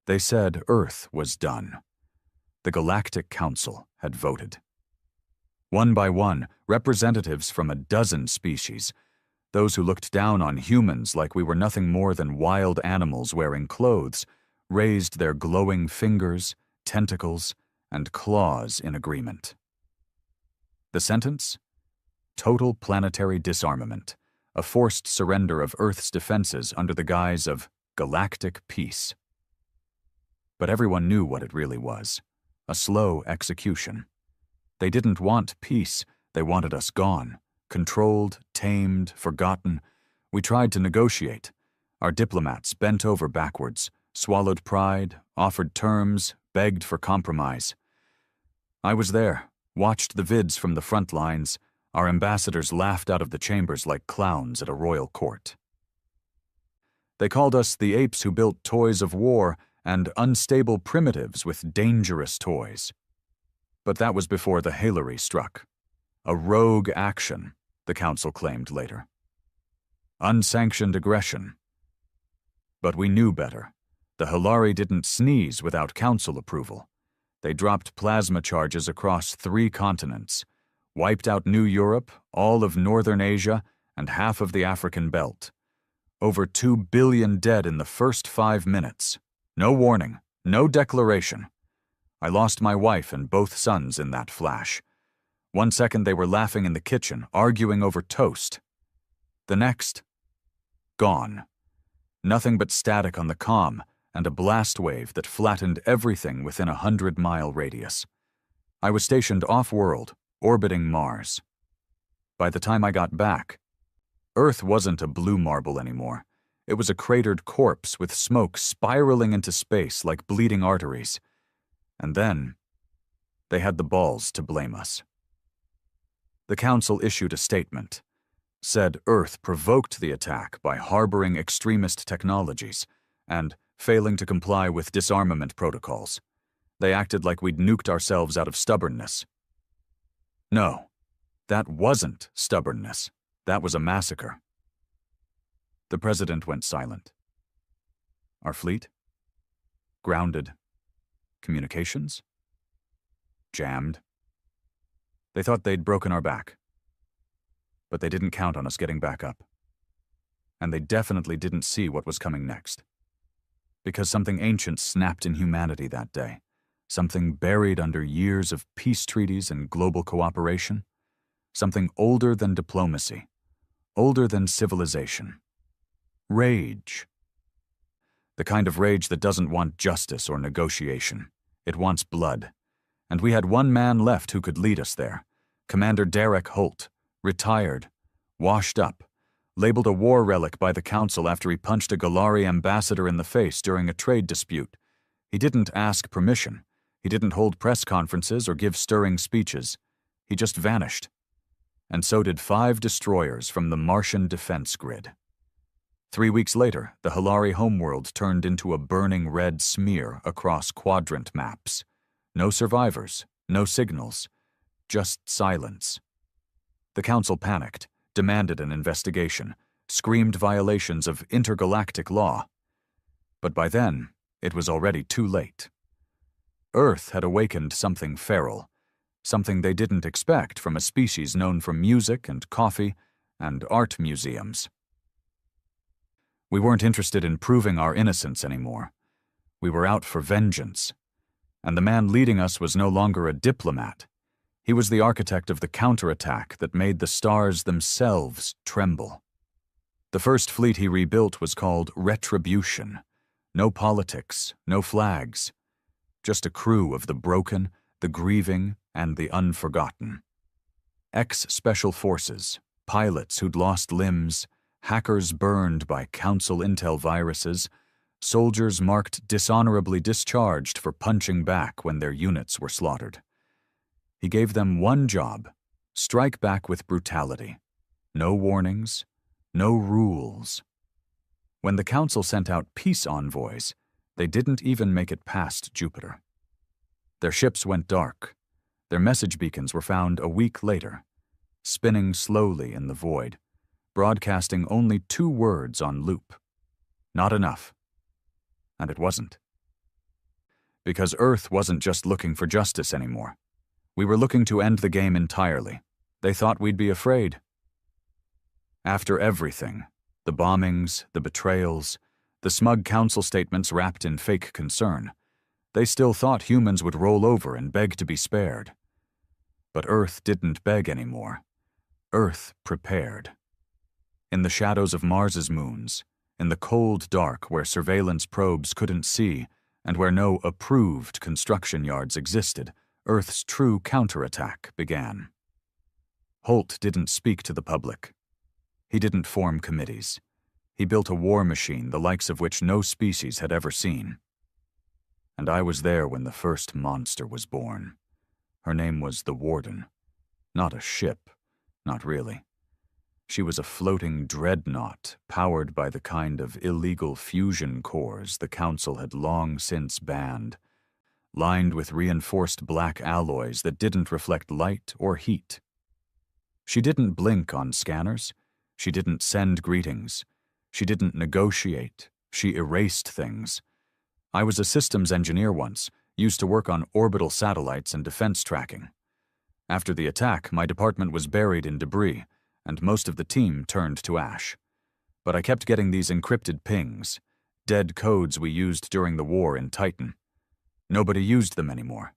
They said Earth was done. The Galactic Council had voted. One by one, representatives from a dozen species, those who looked down on humans like we were nothing more than wild animals wearing clothes, raised their glowing fingers, tentacles, and claws in agreement. The sentence? Total planetary disarmament, a forced surrender of Earth's defenses under the guise of galactic peace. But everyone knew what it really was, a slow execution. They didn't want peace, they wanted us gone, controlled, tamed, forgotten. We tried to negotiate. Our diplomats bent over backwards, swallowed pride, offered terms, begged for compromise. I was there, watched the vids from the front lines. Our ambassadors laughed out of the chambers like clowns at a royal court. They called us the apes who built toys of war and unstable primitives with dangerous toys. But that was before the Hillary struck. A rogue action, the council claimed later. Unsanctioned aggression. But we knew better. The Hillary didn't sneeze without council approval. They dropped plasma charges across 3 continents, wiped out New Europe, all of Northern Asia, and half of the African belt. Over 2 billion dead in the first 5 minutes. No warning, no declaration. I lost my wife and both sons in that flash. 1 second they were laughing in the kitchen, arguing over toast. The next, gone. Nothing but static on the comm and a blast wave that flattened everything within a 100-mile radius. I was stationed off-world, orbiting Mars. By the time I got back, Earth wasn't a blue marble anymore. It was a cratered corpse with smoke spiraling into space like bleeding arteries. And then, they had the balls to blame us. The council issued a statement, said Earth provoked the attack by harboring extremist technologies and failing to comply with disarmament protocols. They acted like we'd nuked ourselves out of stubbornness. No, that wasn't stubbornness. That was a massacre. The president went silent. Our fleet? Grounded. Communications? Jammed. They thought they'd broken our back. But they didn't count on us getting back up. And they definitely didn't see what was coming next. Because something ancient snapped in humanity that day. Something buried under years of peace treaties and global cooperation. Something older than diplomacy. Older than civilization. Rage. The kind of rage that doesn't want justice or negotiation. It wants blood. And we had one man left who could lead us there. Commander Derek Holt, retired, washed up, labeled a war relic by the council after he punched a Galari ambassador in the face during a trade dispute. He didn't ask permission. He didn't hold press conferences or give stirring speeches. He just vanished. And so did 5 destroyers from the Martian defense grid. 3 weeks later, the Hillary homeworld turned into a burning red smear across quadrant maps. No survivors, no signals, just silence. The council panicked, demanded an investigation, screamed violations of intergalactic law. But by then, it was already too late. Earth had awakened something feral, something they didn't expect from a species known for music and coffee and art museums. We weren't interested in proving our innocence anymore. We were out for vengeance. And the man leading us was no longer a diplomat. He was the architect of the counterattack that made the stars themselves tremble. The first fleet he rebuilt was called Retribution. No politics, no flags. Just a crew of the broken, the grieving, and the unforgotten. Ex-special forces, pilots who'd lost limbs, hackers burned by council intel viruses, soldiers marked dishonorably discharged for punching back when their units were slaughtered. He gave them one job: strike back with brutality. No warnings, no rules. When the council sent out peace envoys, they didn't even make it past Jupiter. Their ships went dark. Their message beacons were found a week later, spinning slowly in the void, broadcasting only 2 words on loop. Not enough. And it wasn't. Because Earth wasn't just looking for justice anymore. We were looking to end the game entirely. They thought we'd be afraid. After everything, the bombings, the betrayals, the smug council statements wrapped in fake concern, they still thought humans would roll over and beg to be spared. But Earth didn't beg anymore. Earth prepared. In the shadows of Mars's moons, in the cold dark where surveillance probes couldn't see and where no approved construction yards existed, Earth's true counterattack began. Holt didn't speak to the public. He didn't form committees. He built a war machine the likes of which no species had ever seen. And I was there when the first monster was born. Her name was the Warden. Not a ship, not really. She was a floating dreadnought powered by the kind of illegal fusion cores the Council had long since banned, lined with reinforced black alloys that didn't reflect light or heat. She didn't blink on scanners. She didn't send greetings. She didn't negotiate. She erased things. I was a systems engineer once, used to work on orbital satellites and defense tracking. After the attack, my department was buried in debris, and most of the team turned to ash. But I kept getting these encrypted pings, dead codes we used during the war in Titan. Nobody used them anymore.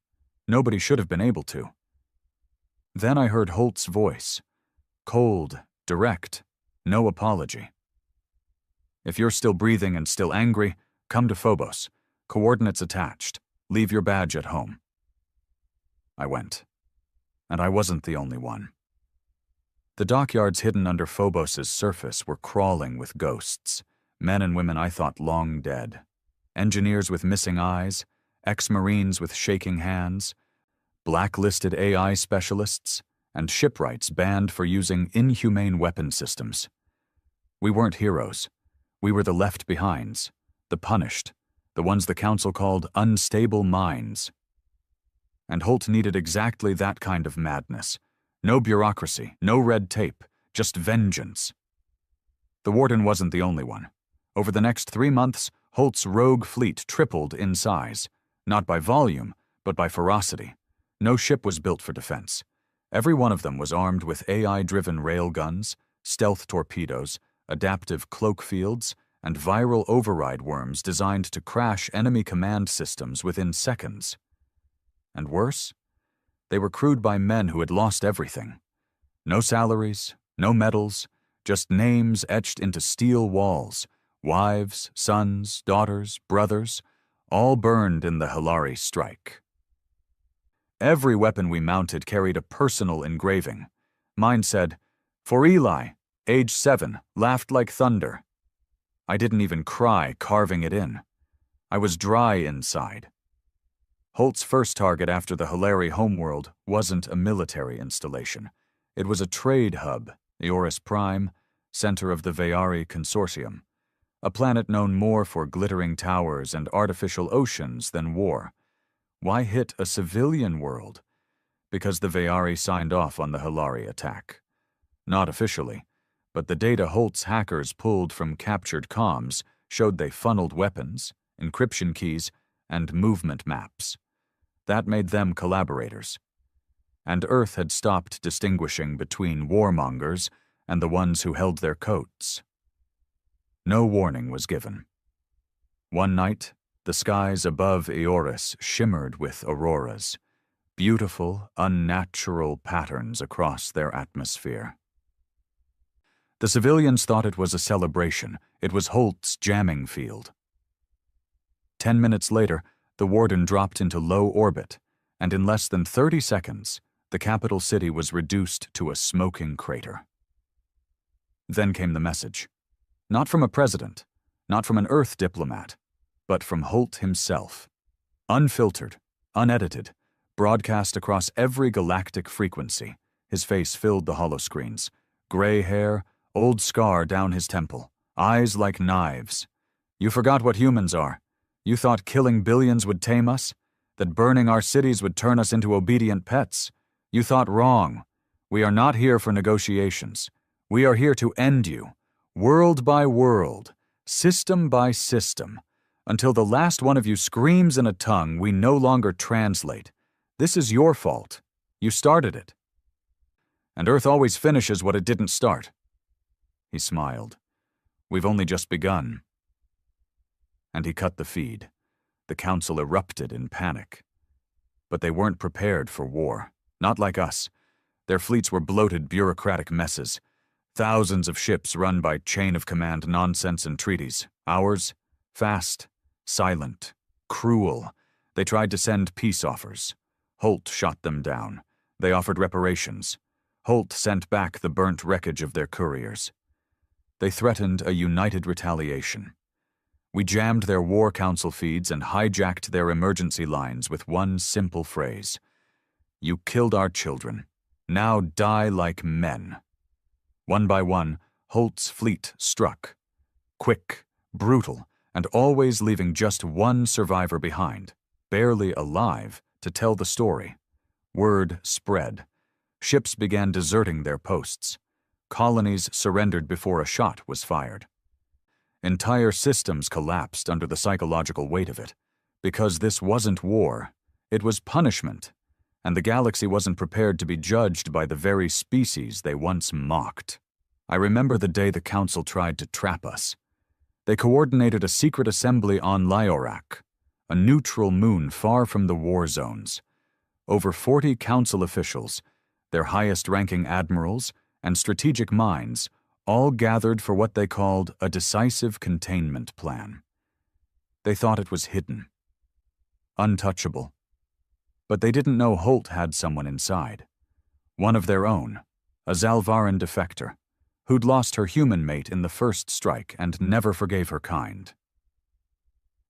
Nobody should have been able to. Then I heard Holt's voice. Cold, direct, no apology. If you're still breathing and still angry, come to Phobos. Coordinates attached. Leave your badge at home. I went. And I wasn't the only one. The dockyards hidden under Phobos's surface were crawling with ghosts, men and women I thought long dead, engineers with missing eyes, ex-Marines with shaking hands, blacklisted AI specialists, and shipwrights banned for using inhumane weapon systems. We weren't heroes. We were the left behinds, the punished, the ones the Council called unstable minds. And Holt needed exactly that kind of madness. No bureaucracy, no red tape, just vengeance. The Warden wasn't the only one. Over the next 3 months, Holt's rogue fleet tripled in size, not by volume, but by ferocity. No ship was built for defense. Every one of them was armed with AI-driven railguns, stealth torpedoes, adaptive cloak fields, and viral override worms designed to crash enemy command systems within seconds. And worse, they were crewed by men who had lost everything. No salaries, no medals, just names etched into steel walls, wives, sons, daughters, brothers, all burned in the Hilari strike. Every weapon we mounted carried a personal engraving. Mine said, "For Eli, age 7, laughed like thunder." I didn't even cry carving it in. I was dry inside. Holt's first target after the Hilari homeworld wasn't a military installation. It was a trade hub, Eoris Prime, center of the Veari Consortium, a planet known more for glittering towers and artificial oceans than war. Why hit a civilian world? Because the Veari signed off on the Hilari attack. Not officially, but the data Holt's hackers pulled from captured comms showed they funneled weapons, encryption keys, and movement maps. That made them collaborators. And Earth had stopped distinguishing between warmongers and the ones who held their coats. No warning was given. One night, the skies above Eoris shimmered with auroras, beautiful, unnatural patterns across their atmosphere. The civilians thought it was a celebration. It was Holt's jamming field. 10 minutes later, the Warden dropped into low orbit, and in less than 30 seconds, the capital city was reduced to a smoking crater. Then came the message. Not from a president, not from an Earth diplomat, but from Holt himself. Unfiltered, unedited, broadcast across every galactic frequency. His face filled the holoscreens. Gray hair, old scar down his temple, eyes like knives. You forgot what humans are. You thought killing billions would tame us? That burning our cities would turn us into obedient pets? You thought wrong. We are not here for negotiations. We are here to end you, world by world, system by system, Until the last one of you screams in a tongue we no longer translate. This is your fault. You started it. And Earth always finishes what it didn't start. He smiled. We've only just begun. And he cut the feed. The council erupted in panic. But they weren't prepared for war. Not like us. Their fleets were bloated bureaucratic messes. Thousands of ships run by chain-of-command nonsense and treaties. Ours? Fast, silent, cruel. They tried to send peace offers. Holt shot them down. They offered reparations. Holt sent back the burnt wreckage of their couriers. They threatened a united retaliation. We jammed their war council feeds and hijacked their emergency lines with one simple phrase. You killed our children. Now die like men. One by one, Holt's fleet struck. Quick, brutal, and always leaving just one survivor behind, barely alive, to tell the story. Word spread. Ships began deserting their posts. Colonies surrendered before a shot was fired. Entire systems collapsed under the psychological weight of it. Because this wasn't war, it was punishment, and the galaxy wasn't prepared to be judged by the very species they once mocked. I remember the day the Council tried to trap us. They coordinated a secret assembly on Lyorak, a neutral moon far from the war zones. Over 40 Council officials, their highest-ranking admirals, and strategic minds, all gathered for what they called a decisive containment plan. They thought it was hidden, untouchable. But they didn't know Holt had someone inside. One of their own, a Zalvaran defector, who'd lost her human mate in the first strike and never forgave her kind.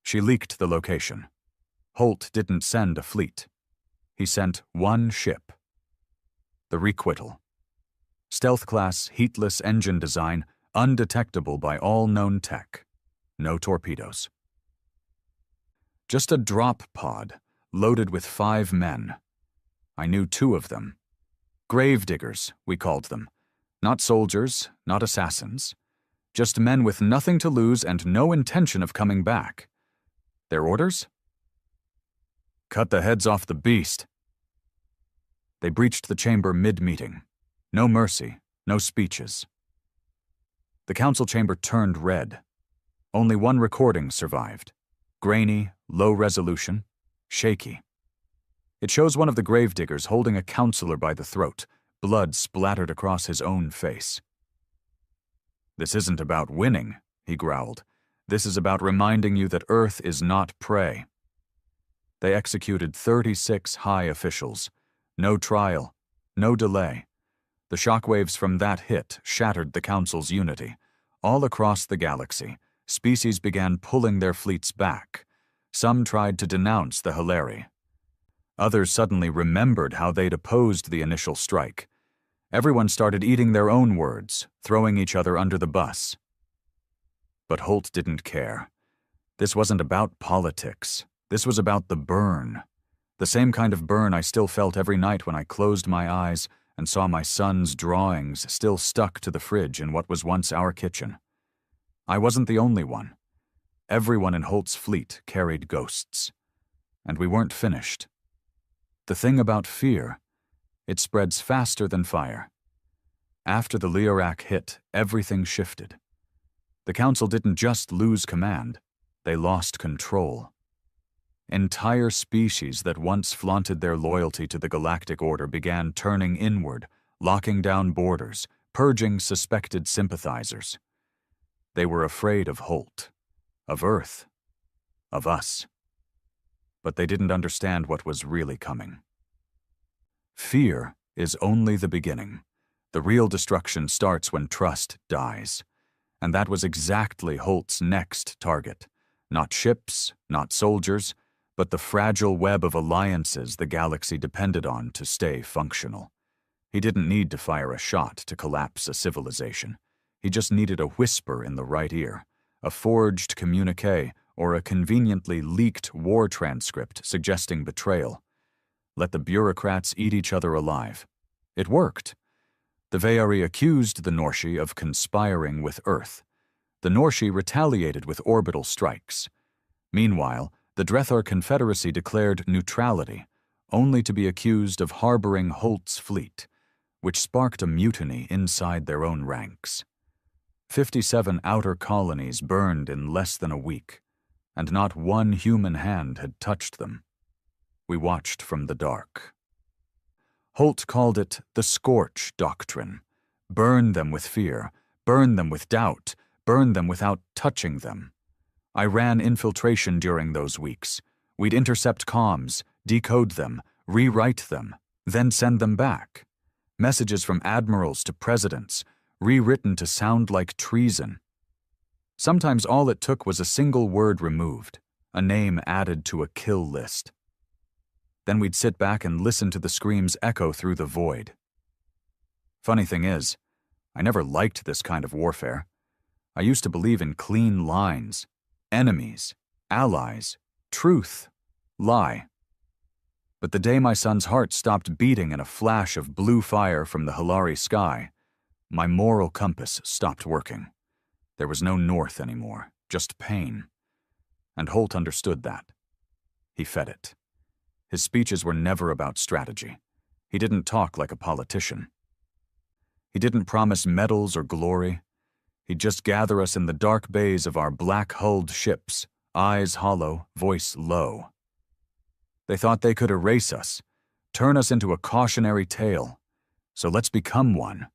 She leaked the location. Holt didn't send a fleet. He sent one ship. The Requital. Stealth-class, heatless engine design, undetectable by all known tech. No torpedoes. Just a drop pod, loaded with 5 men. I knew 2 of them. Gravediggers, we called them. Not soldiers, not assassins. Just men with nothing to lose and no intention of coming back. Their orders? Cut the heads off the beast. They breached the chamber mid-meeting. No mercy, no speeches. The council chamber turned red. Only one recording survived. Grainy, low resolution, shaky. It shows one of the gravediggers holding a counselor by the throat, blood splattered across his own face. This isn't about winning, he growled. This is about reminding you that Earth is not prey. They executed 36 high officials. No trial, no delay. The shockwaves from that hit shattered the Council's unity. All across the galaxy, species began pulling their fleets back. Some tried to denounce the Hilary. Others suddenly remembered how they'd opposed the initial strike. Everyone started eating their own words, throwing each other under the bus. But Holt didn't care. This wasn't about politics. This was about the burn. The same kind of burn I still felt every night when I closed my eyes and saw my son's drawings still stuck to the fridge in what was once our kitchen. I wasn't the only one. Everyone in Holt's fleet carried ghosts. And we weren't finished. The thing about fear, it spreads faster than fire. After the Lyorak hit, everything shifted. The Council didn't just lose command, they lost control. Entire species that once flaunted their loyalty to the galactic order began turning inward, locking down borders, purging suspected sympathizers. They were afraid of Holt, of Earth, of us. But they didn't understand what was really coming. Fear is only the beginning. The real destruction starts when trust dies. And that was exactly Holt's next target. Not ships, not soldiers, but the fragile web of alliances the galaxy depended on to stay functional. He didn't need to fire a shot to collapse a civilization. He just needed a whisper in the right ear, a forged communique, or a conveniently leaked war transcript suggesting betrayal. Let the bureaucrats eat each other alive. It worked. The Veari accused the Norshi of conspiring with Earth. The Norshi retaliated with orbital strikes. Meanwhile, the Drethar Confederacy declared neutrality, only to be accused of harboring Holt's fleet, which sparked a mutiny inside their own ranks. 57 outer colonies burned in less than a week, and not one human hand had touched them. We watched from the dark. Holt called it the Scorch Doctrine. Burn them with fear, burn them with doubt, burn them without touching them. I ran infiltration during those weeks. We'd intercept comms, decode them, rewrite them, then send them back. Messages from admirals to presidents, rewritten to sound like treason. Sometimes all it took was a single word removed, a name added to a kill list. Then we'd sit back and listen to the screams echo through the void. Funny thing is, I never liked this kind of warfare. I used to believe in clean lines, enemies, allies, truth, lie. But the day my son's heart stopped beating in a flash of blue fire from the Hilari sky, my moral compass stopped working. There was no north anymore, just pain. And Holt understood that. He fed it. His speeches were never about strategy. He didn't talk like a politician. He didn't promise medals or glory. He'd just gather us in the dark bays of our black-hulled ships, eyes hollow, voice low. They thought they could erase us, turn us into a cautionary tale. So let's become one.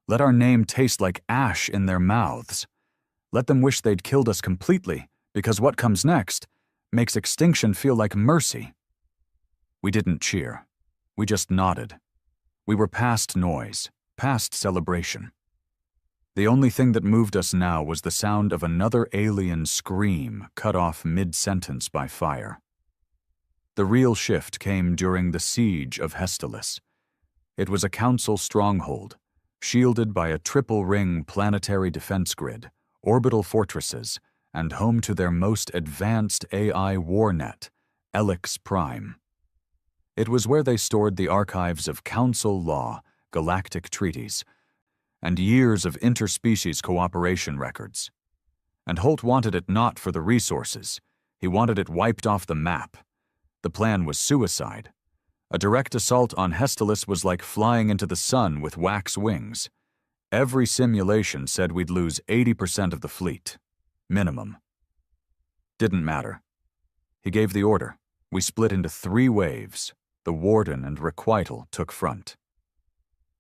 Let our name taste like ash in their mouths. Let them wish they'd killed us completely, because what comes next makes extinction feel like mercy. We didn't cheer. We just nodded. We were past noise, past celebration. The only thing that moved us now was the sound of another alien scream cut off mid-sentence by fire. The real shift came during the siege of Hestelis. It was a council stronghold, shielded by a triple-ring planetary defense grid, orbital fortresses, and home to their most advanced AI war net, Elyx Prime. It was where they stored the archives of council law, galactic treaties, and years of interspecies cooperation records. And Holt wanted it not for the resources. He wanted it wiped off the map. The plan was suicide. A direct assault on Hestelis was like flying into the sun with wax wings. Every simulation said we'd lose 80% of the fleet. Minimum. Didn't matter. He gave the order. We split into 3 waves. The Warden and Requital took front.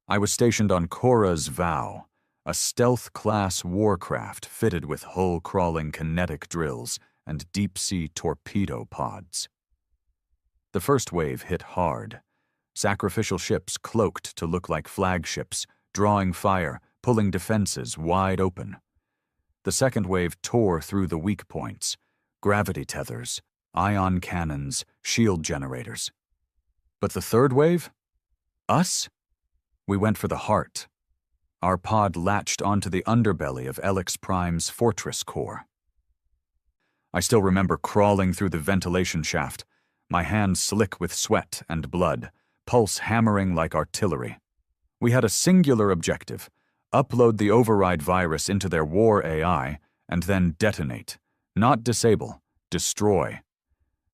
I was stationed on Korra's Vow, a stealth-class warcraft fitted with hull-crawling kinetic drills and deep-sea torpedo pods. The first wave hit hard. Sacrificial ships cloaked to look like flagships, drawing fire, pulling defenses wide open. The second wave tore through the weak points, gravity tethers, ion cannons, shield generators. But the third wave? Us? We went for the heart. Our pod latched onto the underbelly of Elyx Prime's fortress core. I still remember crawling through the ventilation shaft, my hands slick with sweat and blood, pulse hammering like artillery. We had a singular objective: upload the override virus into their war AI and then detonate, not disable, destroy.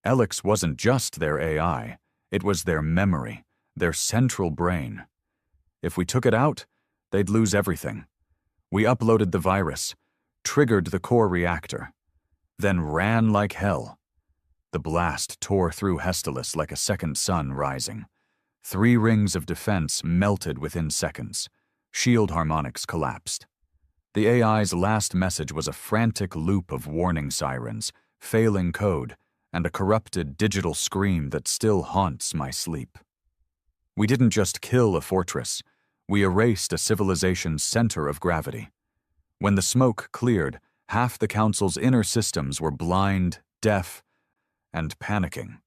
Elyx wasn't just their AI, it was their memory, their central brain. If we took it out, they'd lose everything. We uploaded the virus, triggered the core reactor, then ran like hell. The blast tore through Hestelis like a second sun rising. 3 rings of defense melted within seconds. Shield harmonics collapsed. The AI's last message was a frantic loop of warning sirens, failing code, and a corrupted digital scream that still haunts my sleep. We didn't just kill a fortress, we erased a civilization's center of gravity. When the smoke cleared, half the Council's inner systems were blind, deaf, and panicking.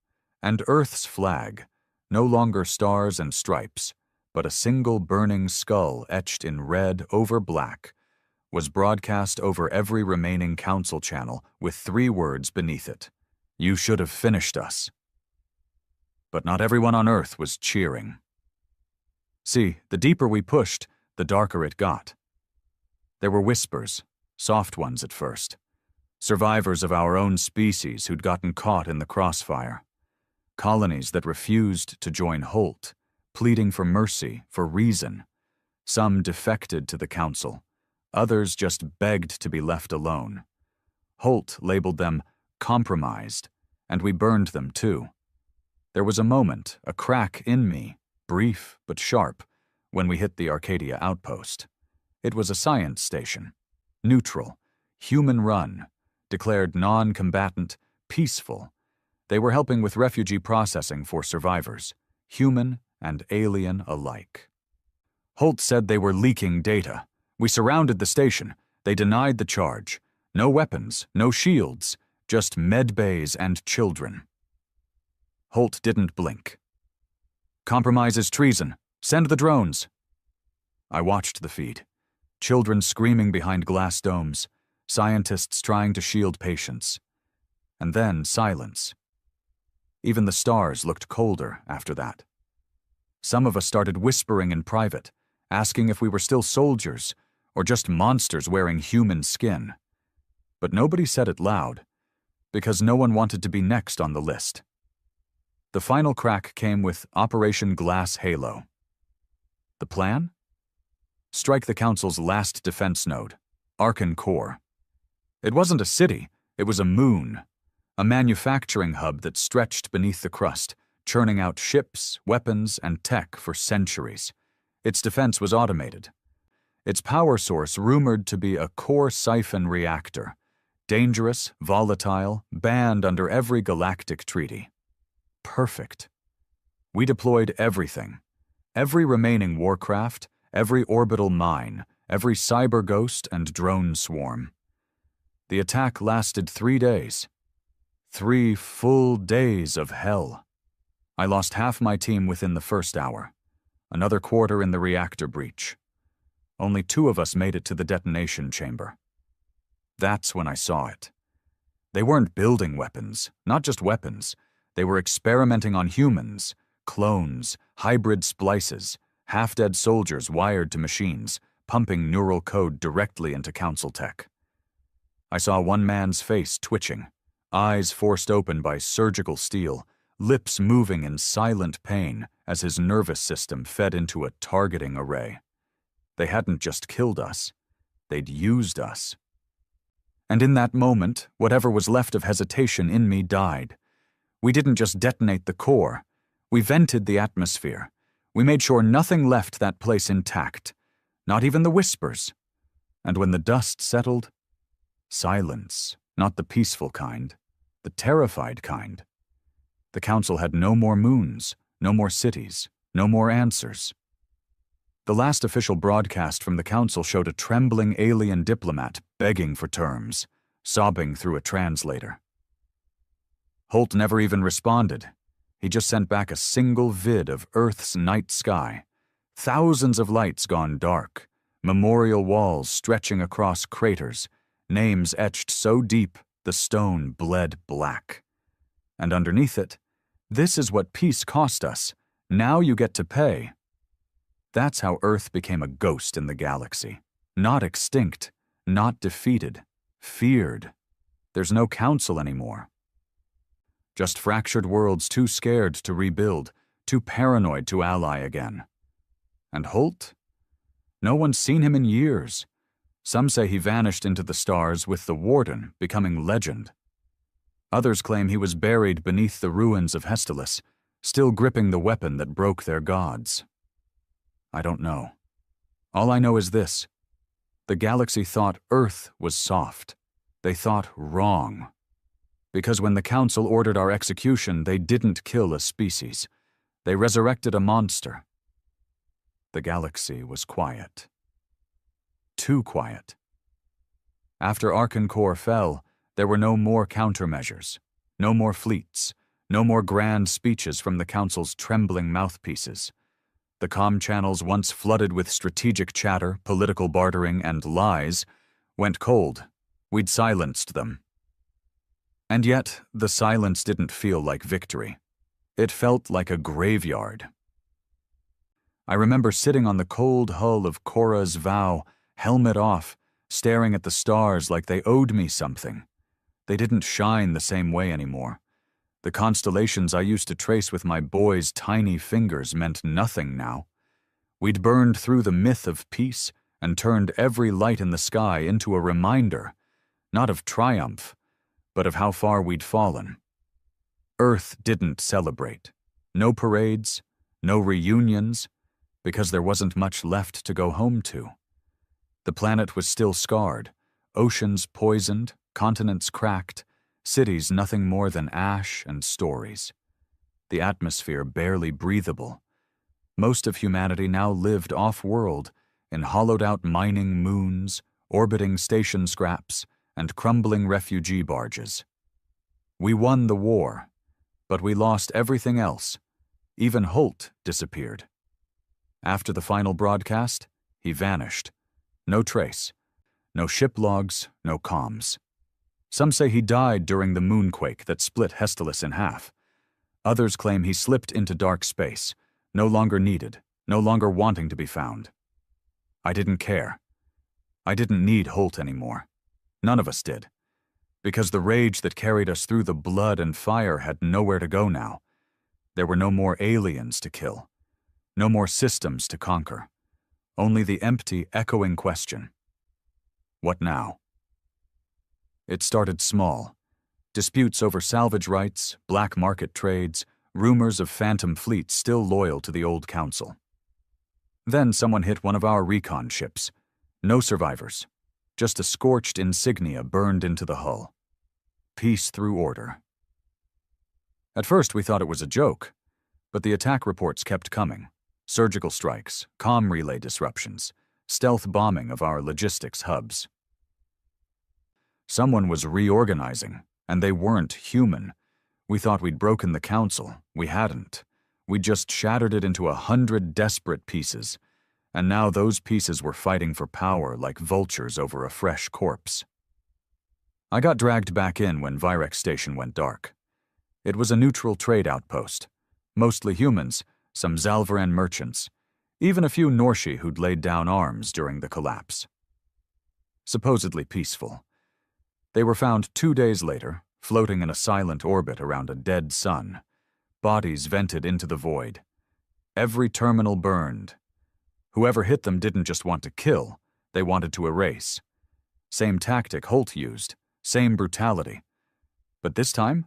And Earth's flag, no longer stars and stripes, but a single burning skull etched in red over black, was broadcast over every remaining Council channel with 3 words beneath it: "You should have finished us." But not everyone on Earth was cheering. See, the deeper we pushed, the darker it got. There were whispers, soft ones at first. Survivors of our own species who'd gotten caught in the crossfire. Colonies that refused to join Holt, pleading for mercy, for reason. Some defected to the council. Others just begged to be left alone. Holt labeled them compromised, and we burned them too. There was a moment, a crack in me, brief but sharp, when we hit the Arcadia outpost. It was a science station. Neutral, human-run, declared non-combatant, peaceful. They were helping with refugee processing for survivors, human and alien alike. Holt said they were leaking data. We surrounded the station. They denied the charge. No weapons, no shields, just med bays and children. Holt didn't blink. Compromise is treason. Send the drones. I watched the feed. Children screaming behind glass domes, scientists trying to shield patients. And then silence. Even the stars looked colder after that. Some of us started whispering in private, asking if we were still soldiers or just monsters wearing human skin. But nobody said it loud, because no one wanted to be next on the list. The final crack came with Operation Glass Halo. The plan? Strike the Council's last defense node, Arkan Core. It wasn't a city, it was a moon, a manufacturing hub that stretched beneath the crust, churning out ships, weapons, and tech for centuries. Its defense was automated. Its power source rumored to be a core siphon reactor, dangerous, volatile, banned under every galactic treaty. Perfect. We deployed everything. Every remaining warcraft, every orbital mine, every cyber ghost and drone swarm. The attack lasted 3 days. 3 full days of hell. I lost half my team within the first hour, another quarter in the reactor breach. Only 2 of us made it to the detonation chamber. That's when I saw it. They weren't building weapons, not just weapons. They were experimenting on humans, clones, hybrid splices, half-dead soldiers wired to machines, pumping neural code directly into council tech. I saw one man's face twitching, eyes forced open by surgical steel, lips moving in silent pain as his nervous system fed into a targeting array. They hadn't just killed us, they'd used us. And in that moment, whatever was left of hesitation in me died. We didn't just detonate the core, we vented the atmosphere. We made sure nothing left that place intact, not even the whispers. And when the dust settled, silence, not the peaceful kind, the terrified kind. The council had no more moons, no more cities, no more answers. The last official broadcast from the council showed a trembling alien diplomat begging for terms, sobbing through a translator. Holt never even responded. He just sent back a single vid of Earth's night sky. Thousands of lights gone dark, memorial walls stretching across craters, names etched so deep the stone bled black. And underneath it, "This is what peace cost us. Now you get to pay." That's how Earth became a ghost in the galaxy. Not extinct, not defeated, feared. There's no council anymore. Just fractured worlds too scared to rebuild, too paranoid to ally again. And Holt? No one's seen him in years. Some say he vanished into the stars with the Warden, becoming legend. Others claim he was buried beneath the ruins of Hestelis, still gripping the weapon that broke their gods. I don't know. All I know is this. The galaxy thought Earth was soft. They thought wrong. Because when the Council ordered our execution, they didn't kill a species. They resurrected a monster. The galaxy was quiet. Too quiet. After Arkan Core fell, there were no more countermeasures, no more fleets, no more grand speeches from the Council's trembling mouthpieces. The comm channels, once flooded with strategic chatter, political bartering, and lies, went cold. We'd silenced them. And yet, the silence didn't feel like victory. It felt like a graveyard. I remember sitting on the cold hull of Korra's Vow, helmet off, staring at the stars like they owed me something. They didn't shine the same way anymore. The constellations I used to trace with my boy's tiny fingers meant nothing now. We'd burned through the myth of peace and turned every light in the sky into a reminder, not of triumph, but of how far we'd fallen. Earth didn't celebrate. No parades, no reunions, because there wasn't much left to go home to. The planet was still scarred, oceans poisoned, continents cracked, cities nothing more than ash and stories. The atmosphere barely breathable. Most of humanity now lived off-world, in hollowed-out mining moons, orbiting station scraps, and crumbling refugee barges. We won the war, but we lost everything else. Even Holt disappeared. After the final broadcast, he vanished. No trace. No ship logs, no comms. Some say he died during the moonquake that split Hestelis in half. Others claim he slipped into dark space, no longer needed, no longer wanting to be found. I didn't care. I didn't need Holt anymore. None of us did. Because the rage that carried us through the blood and fire had nowhere to go now. There were no more aliens to kill. No more systems to conquer. Only the empty, echoing question. What now? It started small. Disputes over salvage rights, black market trades, rumors of phantom fleets still loyal to the old council. Then someone hit one of our recon ships. No survivors. Just a scorched insignia burned into the hull. Peace through order. At first we thought it was a joke, but the attack reports kept coming. Surgical strikes, comm relay disruptions, stealth bombing of our logistics hubs. Someone was reorganizing, and they weren't human. We thought we'd broken the council. We hadn't. We just shattered it into 100 desperate pieces, and now those pieces were fighting for power like vultures over a fresh corpse. I got dragged back in when Virex Station went dark. It was a neutral trade outpost. Mostly humans, some Zalvaran merchants, even a few Norshi who'd laid down arms during the collapse. Supposedly peaceful. They were found 2 days later, floating in a silent orbit around a dead sun. Bodies vented into the void. Every terminal burned. Whoever hit them didn't just want to kill, they wanted to erase. Same tactic Holt used, same brutality. But this time,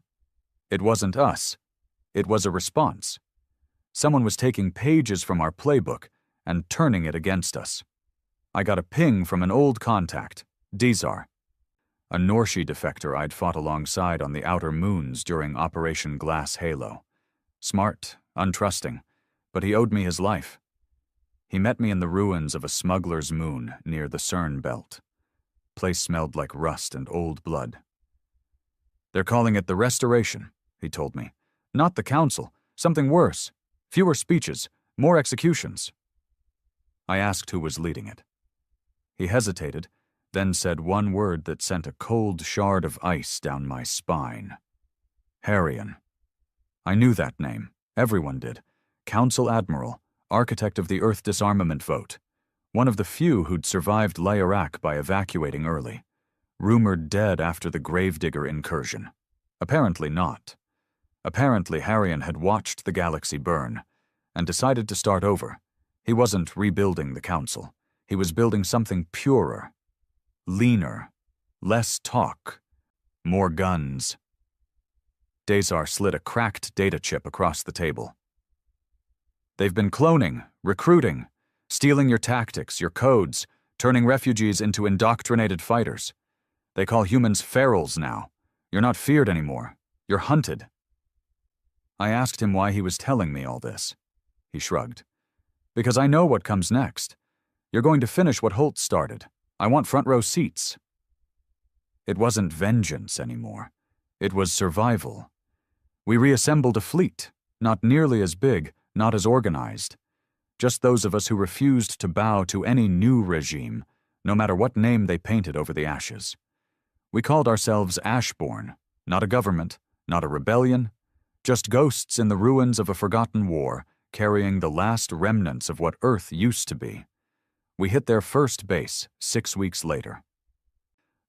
it wasn't us. It was a response. Someone was taking pages from our playbook and turning it against us. I got a ping from an old contact, Dizar, a Norshi defector I'd fought alongside on the outer moons during Operation Glass Halo. Smart, untrusting, but he owed me his life. He met me in the ruins of a smuggler's moon near the CERN belt. Place smelled like rust and old blood. They're calling it the Restoration, he told me. Not the Council, something worse. Fewer speeches, more executions. I asked who was leading it. He hesitated, then said one word that sent a cold shard of ice down my spine. Harrion. I knew that name. Everyone did. Council Admiral, architect of the Earth disarmament vote. One of the few who'd survived Layarak by evacuating early. Rumored dead after the Gravedigger incursion. Apparently not. Apparently Harrion had watched the galaxy burn and decided to start over. He wasn't rebuilding the Council. He was building something purer, leaner, less talk, more guns. Dazar slid a cracked data chip across the table. They've been cloning, recruiting, stealing your tactics, your codes, turning refugees into indoctrinated fighters. They call humans ferals now. You're not feared anymore. You're hunted. I asked him why he was telling me all this. He shrugged. Because I know what comes next. You're going to finish what Holt started. I want front row seats. It wasn't vengeance anymore. It was survival. We reassembled a fleet, not nearly as big, not as organized. Just those of us who refused to bow to any new regime, no matter what name they painted over the ashes. We called ourselves Ashborn, not a government, not a rebellion, just ghosts in the ruins of a forgotten war, carrying the last remnants of what Earth used to be. We hit their first base 6 weeks later.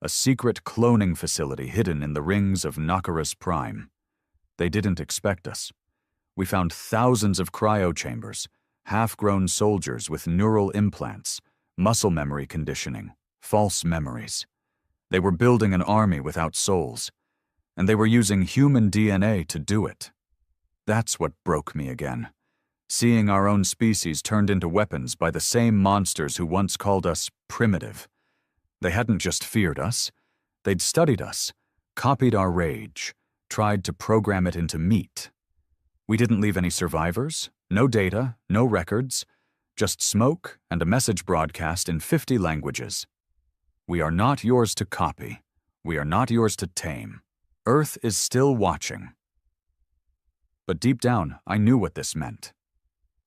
a secret cloning facility hidden in the rings of Nakara's Prime. They didn't expect us. We found thousands of cryo-chambers, half-grown soldiers with neural implants, muscle memory conditioning, false memories. They were building an army without souls, and they were using human DNA to do it. That's what broke me again. Seeing our own species turned into weapons by the same monsters who once called us primitive. They hadn't just feared us. They'd studied us, copied our rage, tried to program it into meat. We didn't leave any survivors, no data, no records, just smoke and a message broadcast in 50 languages. We are not yours to copy. We are not yours to tame. Earth is still watching. But deep down, I knew what this meant.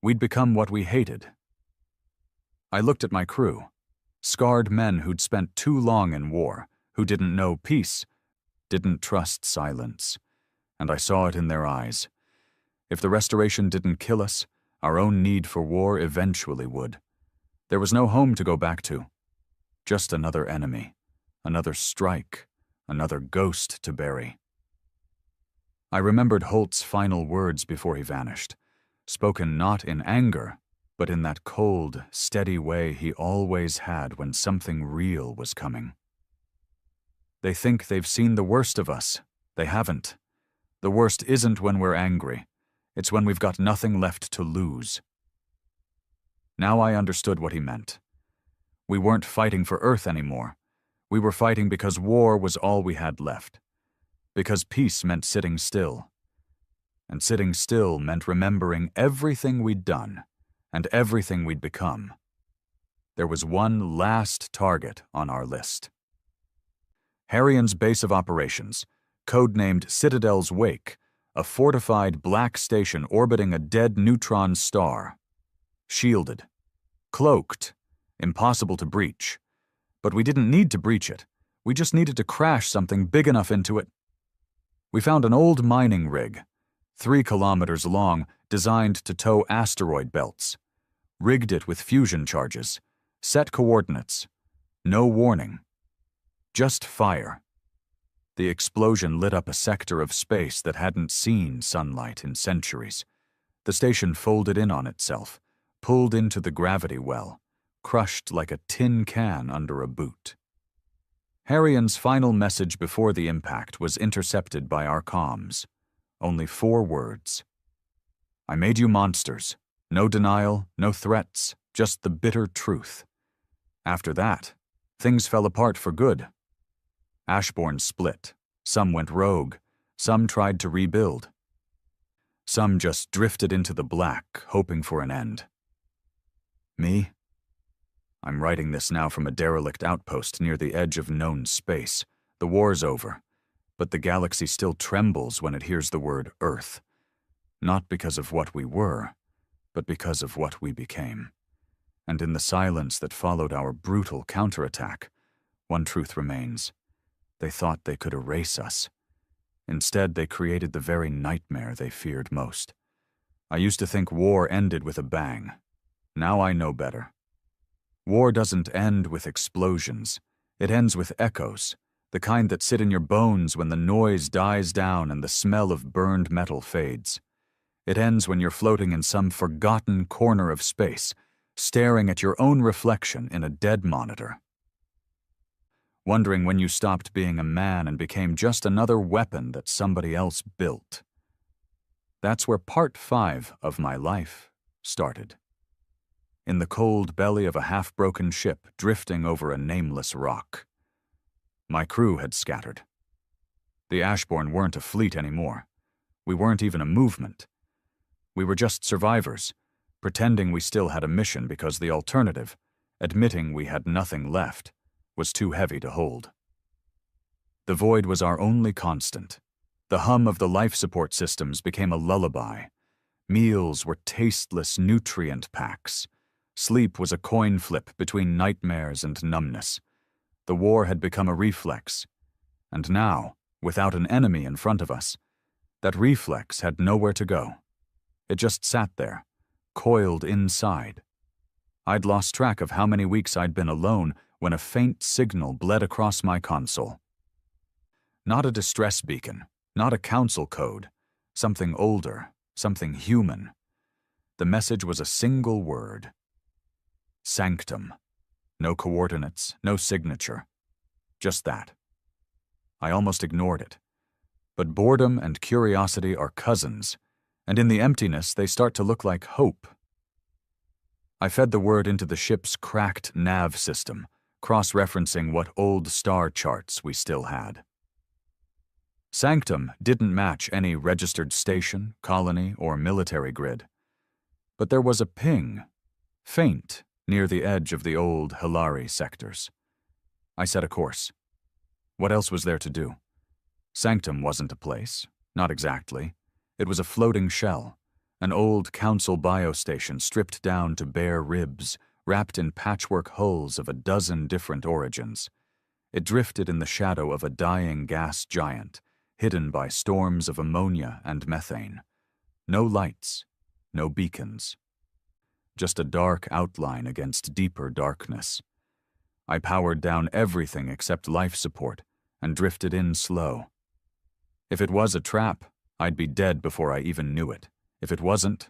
We'd become what we hated. I looked at my crew, scarred men who'd spent too long in war, who didn't know peace, didn't trust silence, and I saw it in their eyes. If the restoration didn't kill us, our own need for war eventually would. There was no home to go back to. Just another enemy, another strike, another ghost to bury. I remembered Holt's final words before he vanished, spoken not in anger, but in that cold, steady way he always had when something real was coming. They think they've seen the worst of us. They haven't. The worst isn't when we're angry. It's when we've got nothing left to lose. Now I understood what he meant. We weren't fighting for Earth anymore. We were fighting because war was all we had left. Because peace meant sitting still. And sitting still meant remembering everything we'd done and everything we'd become. There was one last target on our list. Harrian's base of operations, codenamed Citadel's Wake, a fortified black station orbiting a dead neutron star. Shielded. Cloaked. Impossible to breach. But we didn't need to breach it. We just needed to crash something big enough into it. We found an old mining rig, 3 kilometers long, designed to tow asteroid belts. Rigged it with fusion charges. Set coordinates. No warning. Just fire. The explosion lit up a sector of space that hadn't seen sunlight in centuries. The station folded in on itself, pulled into the gravity well, crushed like a tin can under a boot. Harrian's final message before the impact was intercepted by our comms. Only 4 words. I made you monsters. No denial, no threats, just the bitter truth. After that, things fell apart for good. Ashbourne split. Some went rogue. Some tried to rebuild. Some just drifted into the black, hoping for an end. Me? I'm writing this now from a derelict outpost near the edge of known space. The war's over, but the galaxy still trembles when it hears the word Earth. Not because of what we were, but because of what we became. And in the silence that followed our brutal counterattack, one truth remains. They thought they could erase us. Instead, they created the very nightmare they feared most. I used to think war ended with a bang. Now I know better. War doesn't end with explosions. It ends with echoes, the kind that sit in your bones when the noise dies down and the smell of burned metal fades. It ends when you're floating in some forgotten corner of space, staring at your own reflection in a dead monitor. Wondering when you stopped being a man and became just another weapon that somebody else built. That's where part 5 of my life started. In the cold belly of a half-broken ship drifting over a nameless rock. My crew had scattered. The Ashbourne weren't a fleet anymore. We weren't even a movement. We were just survivors, pretending we still had a mission because the alternative, admitting we had nothing left, was too heavy to hold. The void was our only constant. The hum of the life support systems became a lullaby. Meals were tasteless nutrient packs. Sleep was a coin flip between nightmares and numbness. The war had become a reflex. And now, without an enemy in front of us, that reflex had nowhere to go. It just sat there, coiled inside. I'd lost track of how many weeks I'd been alone, when a faint signal bled across my console. Not a distress beacon, not a council code, something older, something human. The message was a single word. Sanctum. No coordinates, no signature. Just that. I almost ignored it. But boredom and curiosity are cousins, and in the emptiness they start to look like hope. I fed the word into the ship's cracked nav system, cross-referencing what old star charts we still had. Sanctum didn't match any registered station, colony, or military grid. But there was a ping, faint, near the edge of the old Hilari sectors. I set a course. What else was there to do? Sanctum wasn't a place, not exactly. It was a floating shell, an old council biostation stripped down to bare ribs, wrapped in patchwork hulls of a dozen different origins. It drifted in the shadow of a dying gas giant, hidden by storms of ammonia and methane. No lights, no beacons. Just a dark outline against deeper darkness. I powered down everything except life support and drifted in slow. If it was a trap, I'd be dead before I even knew it. If it wasn't,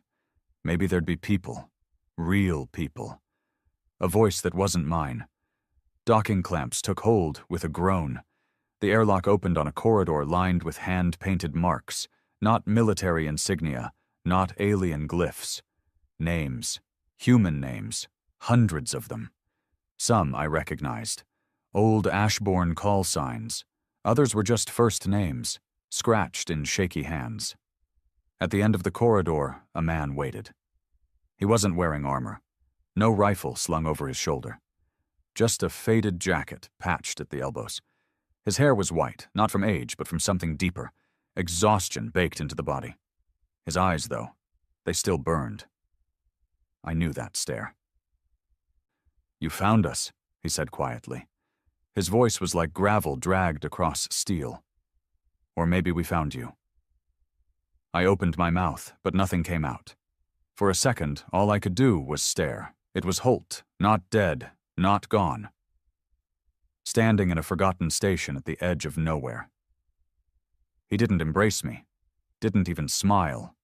maybe there'd be people. Real people. A voice that wasn't mine. Docking clamps took hold with a groan. The airlock opened on a corridor lined with hand-painted marks, not military insignia, not alien glyphs. Names. Human names. Hundreds of them. Some I recognized. Old Ashbourne call signs. Others were just first names, scratched in shaky hands. At the end of the corridor, a man waited. He wasn't wearing armor. No rifle slung over his shoulder. Just a faded jacket patched at the elbows. His hair was white, not from age, but from something deeper. Exhaustion baked into the body. His eyes, though, they still burned. I knew that stare. "You found us," he said quietly. His voice was like gravel dragged across steel. "Or maybe we found you." I opened my mouth, but nothing came out. For a second, all I could do was stare. It was Holt, not dead, not gone. Standing in a forgotten station at the edge of nowhere. He didn't embrace me, didn't even smile.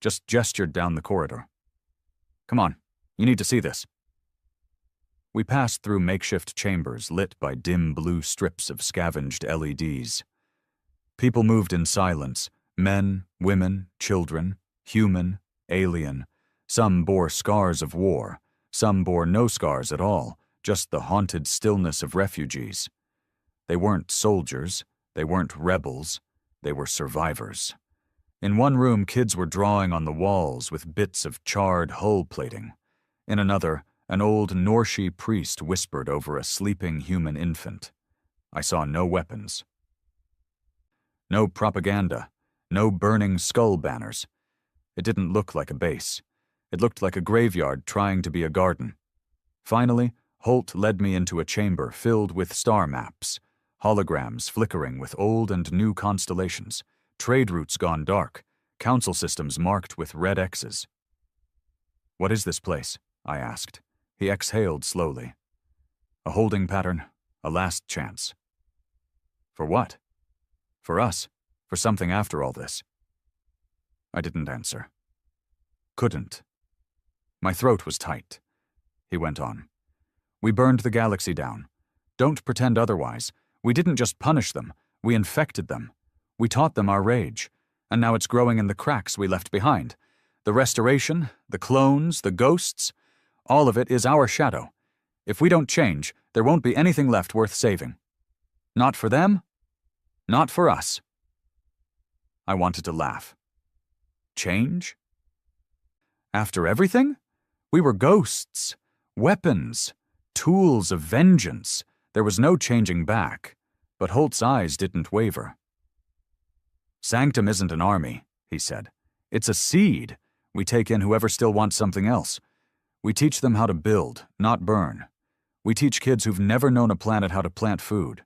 Just gestured down the corridor. "Come on, you need to see this." We passed through makeshift chambers lit by dim blue strips of scavenged LEDs. People moved in silence, men, women, children, human, alien. Some bore scars of war, some bore no scars at all, just the haunted stillness of refugees. They weren't soldiers, they weren't rebels, they were survivors. In one room, kids were drawing on the walls with bits of charred hull plating. In another, an old Norshi priest whispered over a sleeping human infant. I saw no weapons. No propaganda, no burning skull banners. It didn't look like a base. It looked like a graveyard trying to be a garden. Finally, Holt led me into a chamber filled with star maps, holograms flickering with old and new constellations, trade routes gone dark, council systems marked with red X's. "What is this place?" I asked. He exhaled slowly. "A holding pattern, a last chance." "For what?" "For us, for something after all this." I didn't answer. Couldn't. My throat was tight. He went on. "We burned the galaxy down. Don't pretend otherwise. We didn't just punish them, we infected them. We taught them our rage, and now it's growing in the cracks we left behind. The restoration, the clones, the ghosts, all of it is our shadow. If we don't change, there won't be anything left worth saving. Not for them, not for us." I wanted to laugh. Change? After everything? We were ghosts, weapons, tools of vengeance. There was no changing back, but Holt's eyes didn't waver. "Sanctum isn't an army," he said. "It's a seed. We take in whoever still wants something else. We teach them how to build, not burn. We teach kids who've never known a planet how to plant food.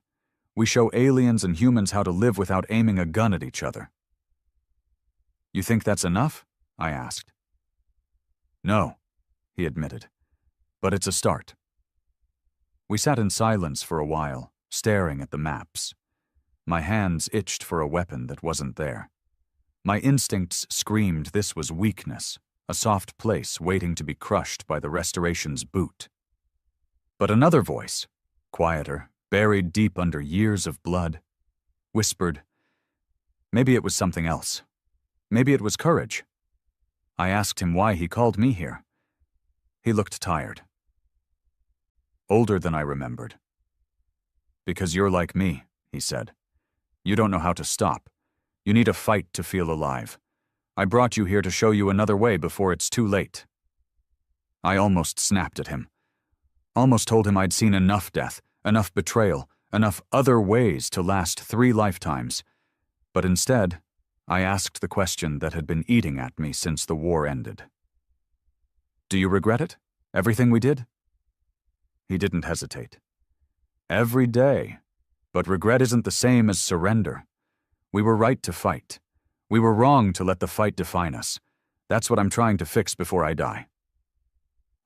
We show aliens and humans how to live without aiming a gun at each other." "You think that's enough?" I asked. "No," he admitted, "but it's a start." We sat in silence for a while, staring at the maps. My hands itched for a weapon that wasn't there. My instincts screamed this was weakness, a soft place waiting to be crushed by the Restoration's boot. But another voice, quieter, buried deep under years of blood, whispered, maybe it was something else. Maybe it was courage. I asked him why he called me here. He looked tired. Older than I remembered. Because you're like me, he said. You don't know how to stop. You need a fight to feel alive. I brought you here to show you another way before it's too late. I almost snapped at him. Almost told him I'd seen enough death, enough betrayal, enough other ways to last 3 lifetimes. But instead, I asked the question that had been eating at me since the war ended. Do you regret it? Everything we did? He didn't hesitate. Every day. But regret isn't the same as surrender. We were right to fight. We were wrong to let the fight define us. That's what I'm trying to fix before I die.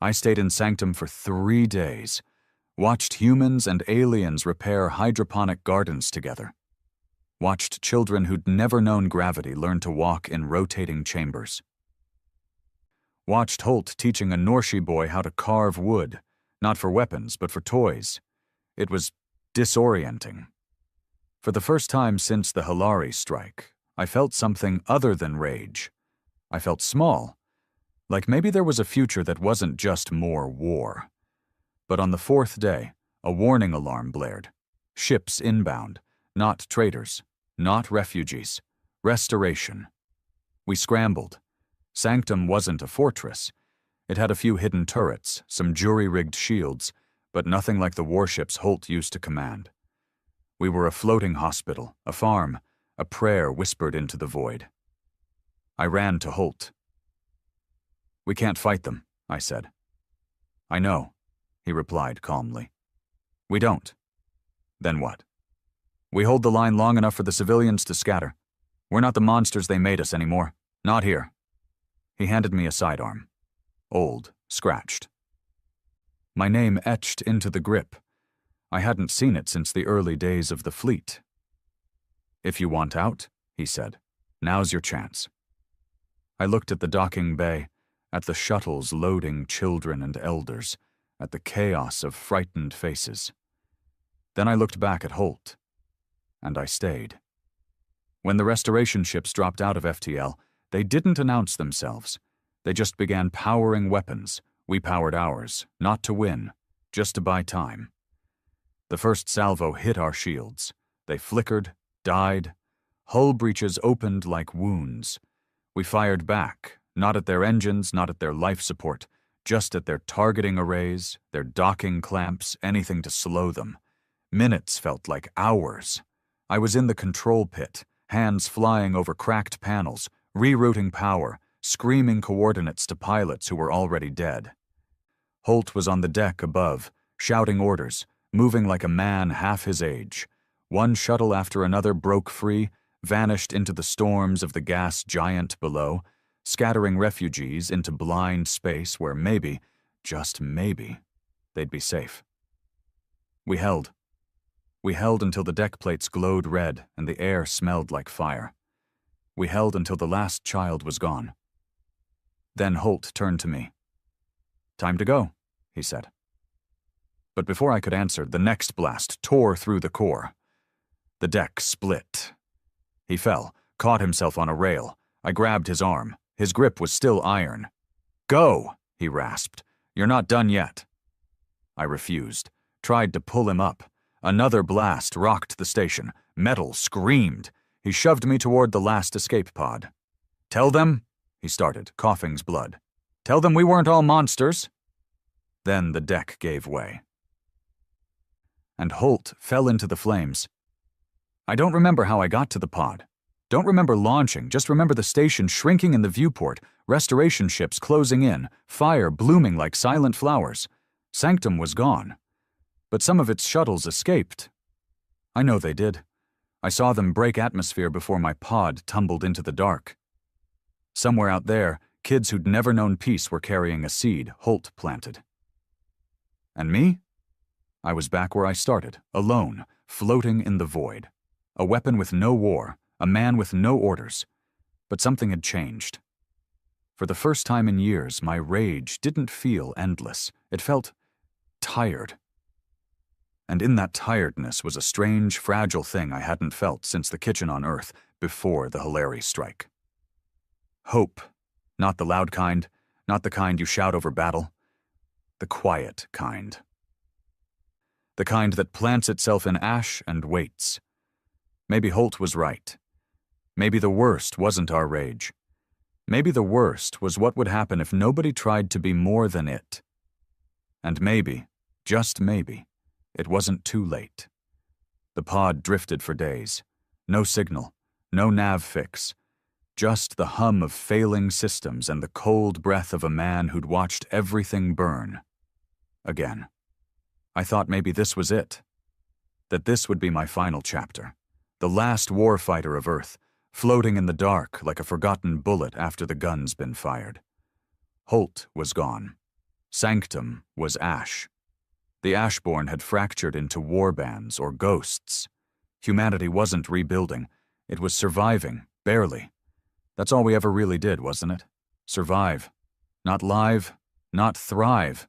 I stayed in Sanctum for 3 days, watched humans and aliens repair hydroponic gardens together, watched children who'd never known gravity learn to walk in rotating chambers, watched Holt teaching a Norshi boy how to carve wood, not for weapons but for toys. It was disorienting. For the first time since the Hilari strike, I felt something other than rage. I felt small, like maybe there was a future that wasn't just more war. But on the 4th day, a warning alarm blared. Ships inbound, not traders, not refugees, restoration. We scrambled. Sanctum wasn't a fortress. It had a few hidden turrets, some jury-rigged shields, but nothing like the warships Holt used to command. We were a floating hospital, a farm, a prayer whispered into the void. I ran to Holt. We can't fight them, I said. I know, he replied calmly. We don't. Then what? We hold the line long enough for the civilians to scatter. We're not the monsters they made us anymore. Not here. He handed me a sidearm. Old, scratched. My name etched into the grip. I hadn't seen it since the early days of the fleet. If you want out, he said, now's your chance. I looked at the docking bay, at the shuttles loading children and elders, at the chaos of frightened faces. Then I looked back at Holt, and I stayed. When the restoration ships dropped out of FTL, they didn't announce themselves. They just began powering weapons. We powered ours, not to win, just to buy time. The first salvo hit our shields. They flickered, died. Hull breaches opened like wounds. We fired back, not at their engines, not at their life support, just at their targeting arrays, their docking clamps, anything to slow them. Minutes felt like hours. I was in the control pit, hands flying over cracked panels, rerouting power, screaming coordinates to pilots who were already dead. Holt was on the deck above, shouting orders, moving like a man half his age. One shuttle after another broke free, vanished into the storms of the gas giant below, scattering refugees into blind space where maybe, just maybe, they'd be safe. We held. We held until the deck plates glowed red and the air smelled like fire. We held until the last child was gone. Then Holt turned to me. Time to go, he said. But before I could answer, the next blast tore through the core. The deck split. He fell, caught himself on a rail. I grabbed his arm. His grip was still iron. Go, he rasped. You're not done yet. I refused, tried to pull him up. Another blast rocked the station. Metal screamed. He shoved me toward the last escape pod. Tell them, he started, coughing's blood. Tell them we weren't all monsters. Then the deck gave way. And Holt fell into the flames. I don't remember how I got to the pod. Don't remember launching, just remember the station shrinking in the viewport, restoration ships closing in, fire blooming like silent flowers. Sanctum was gone. But some of its shuttles escaped. I know they did. I saw them break atmosphere before my pod tumbled into the dark. Somewhere out there, kids who'd never known peace were carrying a seed Holt planted. And me? I was back where I started, alone, floating in the void. A weapon with no war, a man with no orders. But something had changed. For the first time in years, my rage didn't feel endless. It felt tired. And in that tiredness was a strange, fragile thing I hadn't felt since the kitchen on Earth before the Hilary strike. Hope. Not the loud kind, not the kind you shout over battle. The quiet kind. The kind that plants itself in ash and waits. Maybe Holt was right. Maybe the worst wasn't our rage. Maybe the worst was what would happen if nobody tried to be more than it. And maybe, just maybe, it wasn't too late. The pod drifted for days. No signal, no nav fix. Just the hum of failing systems and the cold breath of a man who'd watched everything burn. Again. I thought maybe this was it. That this would be my final chapter. The last warfighter of Earth, floating in the dark like a forgotten bullet after the gun's been fired. Holt was gone. Sanctum was ash. The Ashborn had fractured into warbands or ghosts. Humanity wasn't rebuilding. It was surviving, barely. That's all we ever really did, wasn't it? Survive. Not live, not thrive.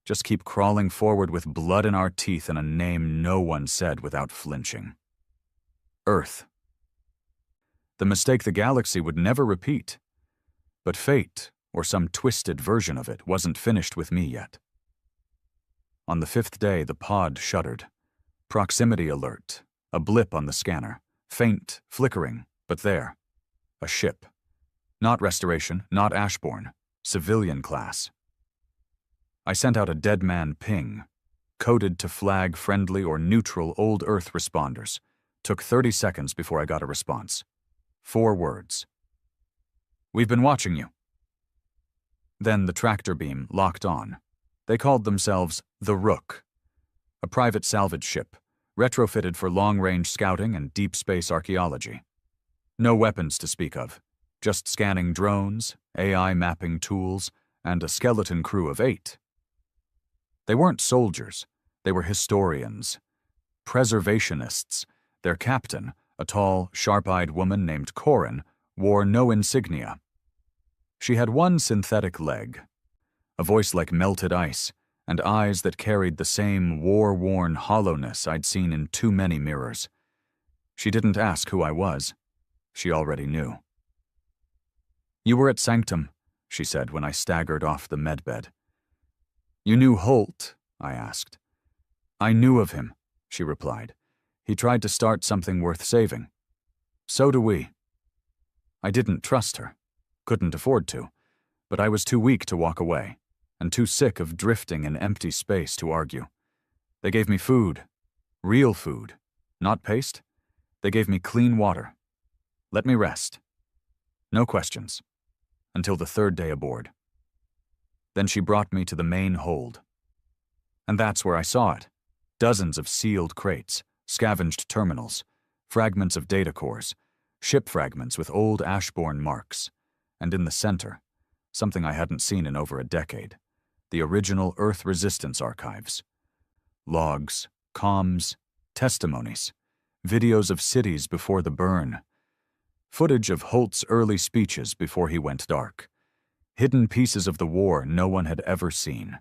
Just keep crawling forward with blood in our teeth and a name no one said without flinching. Earth. The mistake the galaxy would never repeat. But fate, or some twisted version of it, wasn't finished with me yet. On the 5th day, the pod shuddered. Proximity alert. A blip on the scanner. Faint, flickering, but there. A ship. Not Restoration, not Ashborn. Civilian class. I sent out a dead man ping, coded to flag friendly or neutral old Earth responders. Took 30 seconds before I got a response. 4 words. We've been watching you. Then the tractor beam locked on. They called themselves the Rook, a private salvage ship, retrofitted for long-range scouting and deep space archaeology. No weapons to speak of, just scanning drones, AI mapping tools, and a skeleton crew of 8. They weren't soldiers, they were historians, preservationists. Their captain, a tall, sharp-eyed woman named Corin, wore no insignia. She had one synthetic leg, a voice like melted ice, and eyes that carried the same war-worn hollowness I'd seen in too many mirrors. She didn't ask who I was. She already knew. You were at Sanctum, she said when I staggered off the medbed. You knew Holt? I asked. I knew of him, she replied. He tried to start something worth saving. So do we. I didn't trust her, couldn't afford to, but I was too weak to walk away, and too sick of drifting in empty space to argue. They gave me food, real food, not paste. They gave me clean water. Let me rest. No questions. Until the 3rd day aboard. Then she brought me to the main hold. And that's where I saw it. Dozens of sealed crates, scavenged terminals, fragments of data cores, ship fragments with old Ashborn marks, and in the center, something I hadn't seen in over a decade, the original Earth Resistance archives. Logs, comms, testimonies, videos of cities before the burn, footage of Holt's early speeches before he went dark, hidden pieces of the war no one had ever seen.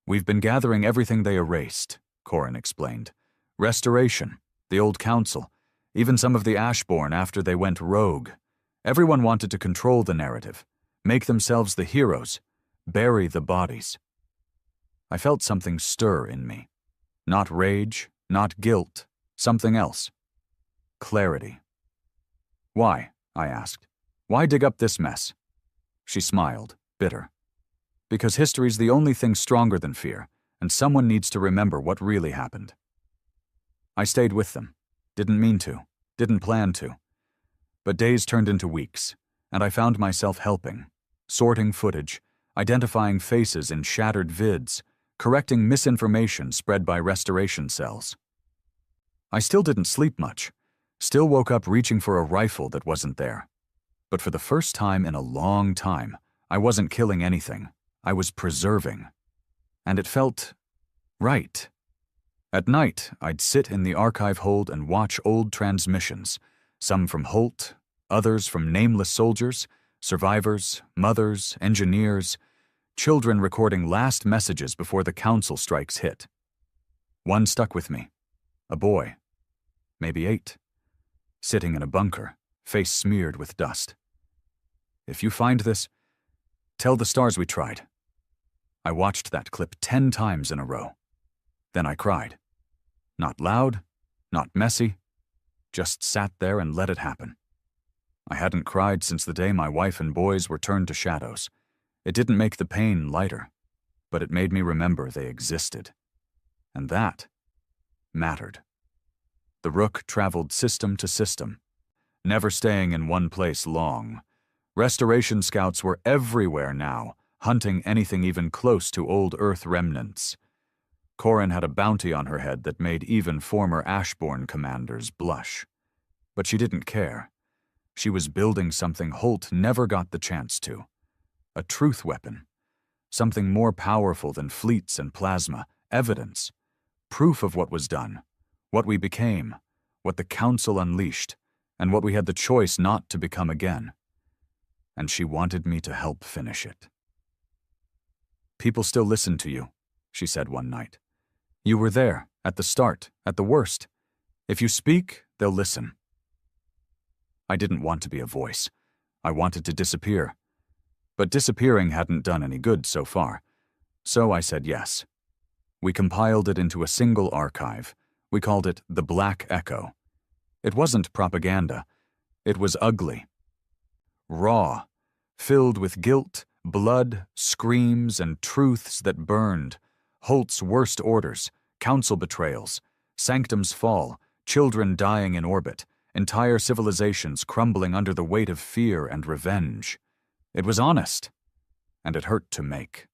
We've been gathering everything they erased, Corin explained. Restoration, the old council, even some of the Ashborn after they went rogue. Everyone wanted to control the narrative, make themselves the heroes, bury the bodies. I felt something stir in me. Not rage, not guilt, something else. Clarity. Why? I asked. Why dig up this mess? She smiled, bitter. Because history's the only thing stronger than fear, and someone needs to remember what really happened. I stayed with them. Didn't mean to. Didn't plan to. But days turned into weeks, and I found myself helping, sorting footage, identifying faces in shattered vids, correcting misinformation spread by restoration cells. I still didn't sleep much, still woke up reaching for a rifle that wasn't there. But for the first time in a long time, I wasn't killing anything. I was preserving. And it felt right. At night, I'd sit in the archive hold and watch old transmissions, some from Holt, others from nameless soldiers, survivors, mothers, engineers, children recording last messages before the council strikes hit. One stuck with me. A boy, maybe 8, sitting in a bunker, face smeared with dust. If you find this, tell the stars we tried. I watched that clip 10 times in a row. Then I cried. Not loud, not messy, just sat there and let it happen. I hadn't cried since the day my wife and boys were turned to shadows. It didn't make the pain lighter, but it made me remember they existed. And that mattered. The Rook traveled system to system, never staying in one place long. Restoration scouts were everywhere now, hunting anything even close to old Earth remnants. Corin had a bounty on her head that made even former Ashbourne commanders blush. But she didn't care. She was building something Holt never got the chance to. A truth weapon. Something more powerful than fleets and plasma. Evidence. Proof of what was done. What we became. What the Council unleashed. And what we had the choice not to become again. And she wanted me to help finish it. "People still listen to you," she said one night. "You were there, at the start, at the worst. If you speak, they'll listen." I didn't want to be a voice. I wanted to disappear. But disappearing hadn't done any good so far. So I said yes. We compiled it into a single archive. We called it The Black Echo. It wasn't propaganda. It was ugly. Raw, filled with guilt, blood, screams, and truths that burned. Holt's worst orders, council betrayals, Sanctum's fall, children dying in orbit, entire civilizations crumbling under the weight of fear and revenge. It was honest, and it hurt to make.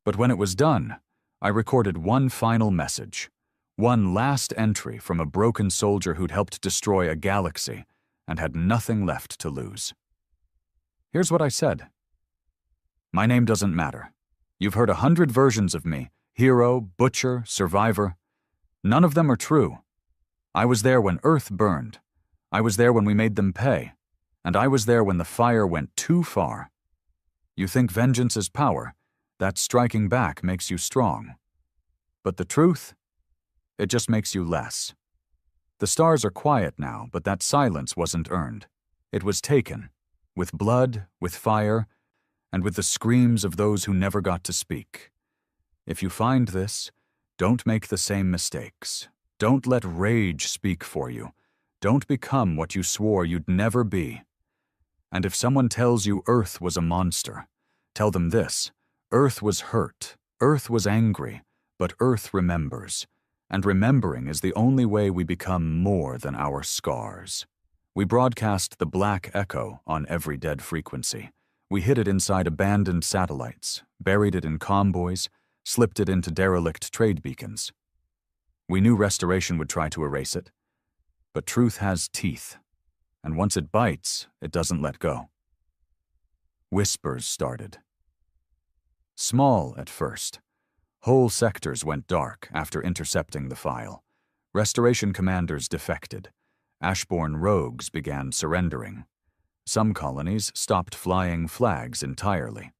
But when it was done, I recorded one final message, one last entry from a broken soldier who'd helped destroy a galaxy and had nothing left to lose. Here's what I said. "My name doesn't matter. You've heard 100 versions of me, hero, butcher, survivor. None of them are true. I was there when Earth burned. I was there when we made them pay. And I was there when the fire went too far. You think vengeance is power, that striking back makes you strong. But the truth? It just makes you less. The stars are quiet now, but that silence wasn't earned. It was taken, with blood, with fire, and with the screams of those who never got to speak. If you find this, don't make the same mistakes. Don't let rage speak for you. Don't become what you swore you'd never be. And if someone tells you Earth was a monster, tell them this: Earth was hurt, Earth was angry, but Earth remembers. And remembering is the only way we become more than our scars. We broadcast the Black Echo on every dead frequency. We hid it inside abandoned satellites, buried it in comboys, slipped it into derelict trade beacons. We knew Restoration would try to erase it. But truth has teeth, and once it bites, it doesn't let go. Whispers started. Small at first. Whole sectors went dark after intercepting the file. Restoration commanders defected. Ashbourne rogues began surrendering. Some colonies stopped flying flags entirely,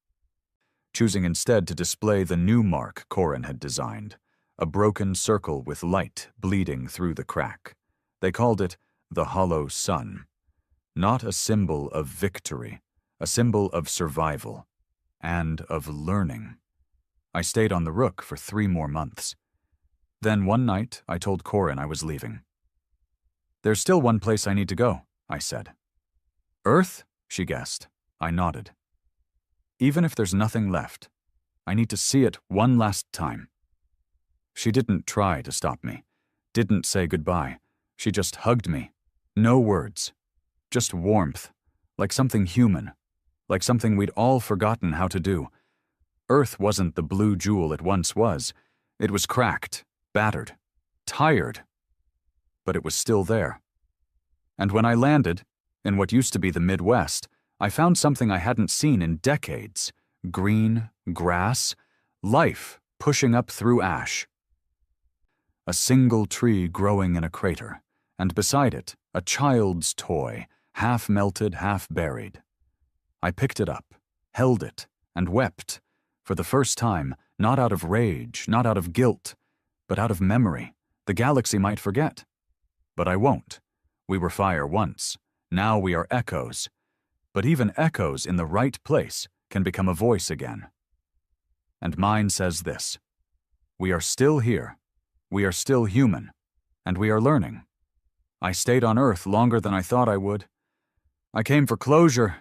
choosing instead to display the new mark Corin had designed, a broken circle with light bleeding through the crack. They called it the Hollow Sun, not a symbol of victory, a symbol of survival and of learning. I stayed on the Rook for 3 more months. Then one night, I told Corin I was leaving. "There's still one place I need to go," I said. "Earth?" she guessed. I nodded. "Even if there's nothing left, I need to see it one last time." She didn't try to stop me, didn't say goodbye. She just hugged me. No words. Just warmth, like something human, like something we'd all forgotten how to do. Earth wasn't the blue jewel it once was. It was cracked, battered, tired. But it was still there. And when I landed, in what used to be the Midwest, I found something I hadn't seen in decades. Green, grass, life pushing up through ash. a single tree growing in a crater, and beside it, a child's toy, half melted, half buried. I picked it up, held it, and wept, for the first time, not out of rage, not out of guilt, but out of memory. The galaxy might forget. But I won't. We were fire once. Now we are echoes. But even echoes in the right place can become a voice again. And mine says this: we are still here. We are still human. And we are learning. I stayed on Earth longer than I thought I would. I came for closure.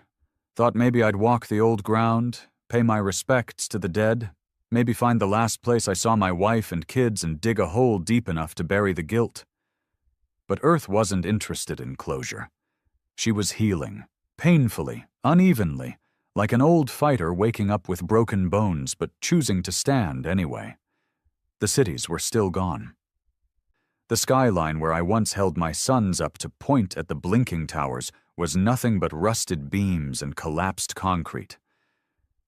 Thought maybe I'd walk the old ground, pay my respects to the dead, maybe find the last place I saw my wife and kids and dig a hole deep enough to bury the guilt. But Earth wasn't interested in closure. She was healing, painfully, unevenly, like an old fighter waking up with broken bones but choosing to stand anyway. The cities were still gone. The skyline where I once held my sons up to point at the blinking towers was nothing but rusted beams and collapsed concrete.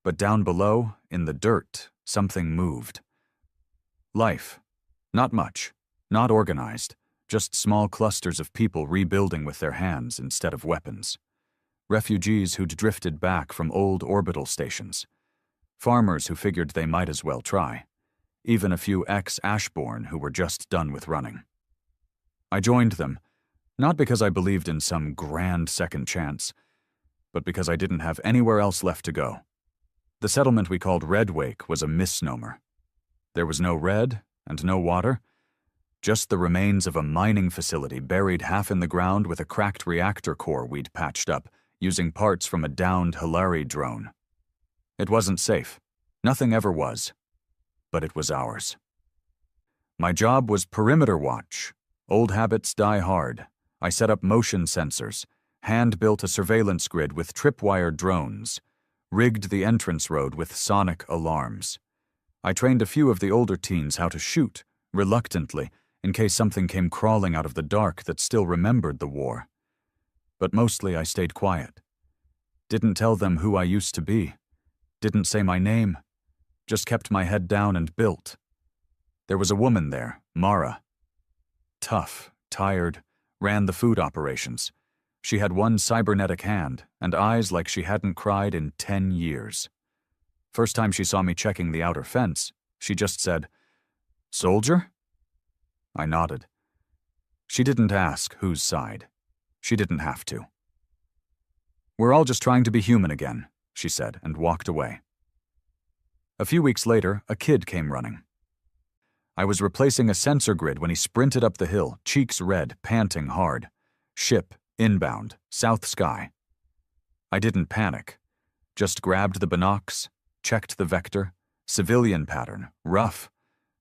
But down below, in the dirt, something moved. Life. Not much. Not organized. Just small clusters of people rebuilding with their hands instead of weapons. Refugees who'd drifted back from old orbital stations. Farmers who figured they might as well try. Even a few ex-Ashborn who were just done with running. I joined them, not because I believed in some grand second chance, but because I didn't have anywhere else left to go. The settlement we called Redwake was a misnomer. There was no red and no water, just the remains of a mining facility buried half in the ground with a cracked reactor core we'd patched up, using parts from a downed Hilari drone. It wasn't safe. Nothing ever was. But it was ours. My job was perimeter watch. Old habits die hard. I set up motion sensors, hand-built a surveillance grid with tripwire drones, rigged the entrance road with sonic alarms. I trained a few of the older teens how to shoot, reluctantly, in case something came crawling out of the dark that still remembered the war. But mostly I stayed quiet. Didn't tell them who I used to be. Didn't say my name. Just kept my head down and built. There was a woman there, Mara. Tough, tired, ran the food operations. She had one cybernetic hand and eyes like she hadn't cried in 10 years. First time she saw me checking the outer fence, she just said, "Soldier?" I nodded. She didn't ask whose side. She didn't have to. "We're all just trying to be human again," she said, and walked away. A few weeks later, a kid came running. I was replacing a sensor grid when he sprinted up the hill, cheeks red, panting hard. Ship, inbound, south sky. I didn't panic. Just grabbed the binocs, checked the vector, civilian pattern, rough.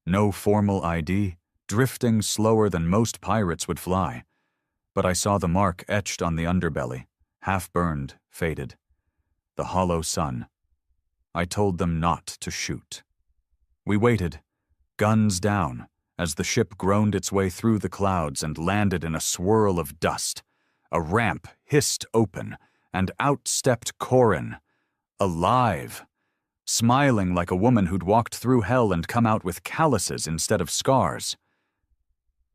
No formal ID, drifting slower than most pirates would fly. But I saw the mark etched on the underbelly, half-burned, faded. The hollow sun. I told them not to shoot. We waited, guns down, as the ship groaned its way through the clouds and landed in a swirl of dust. A ramp hissed open, and out stepped Corin, alive, smiling like a woman who'd walked through hell and come out with calluses instead of scars.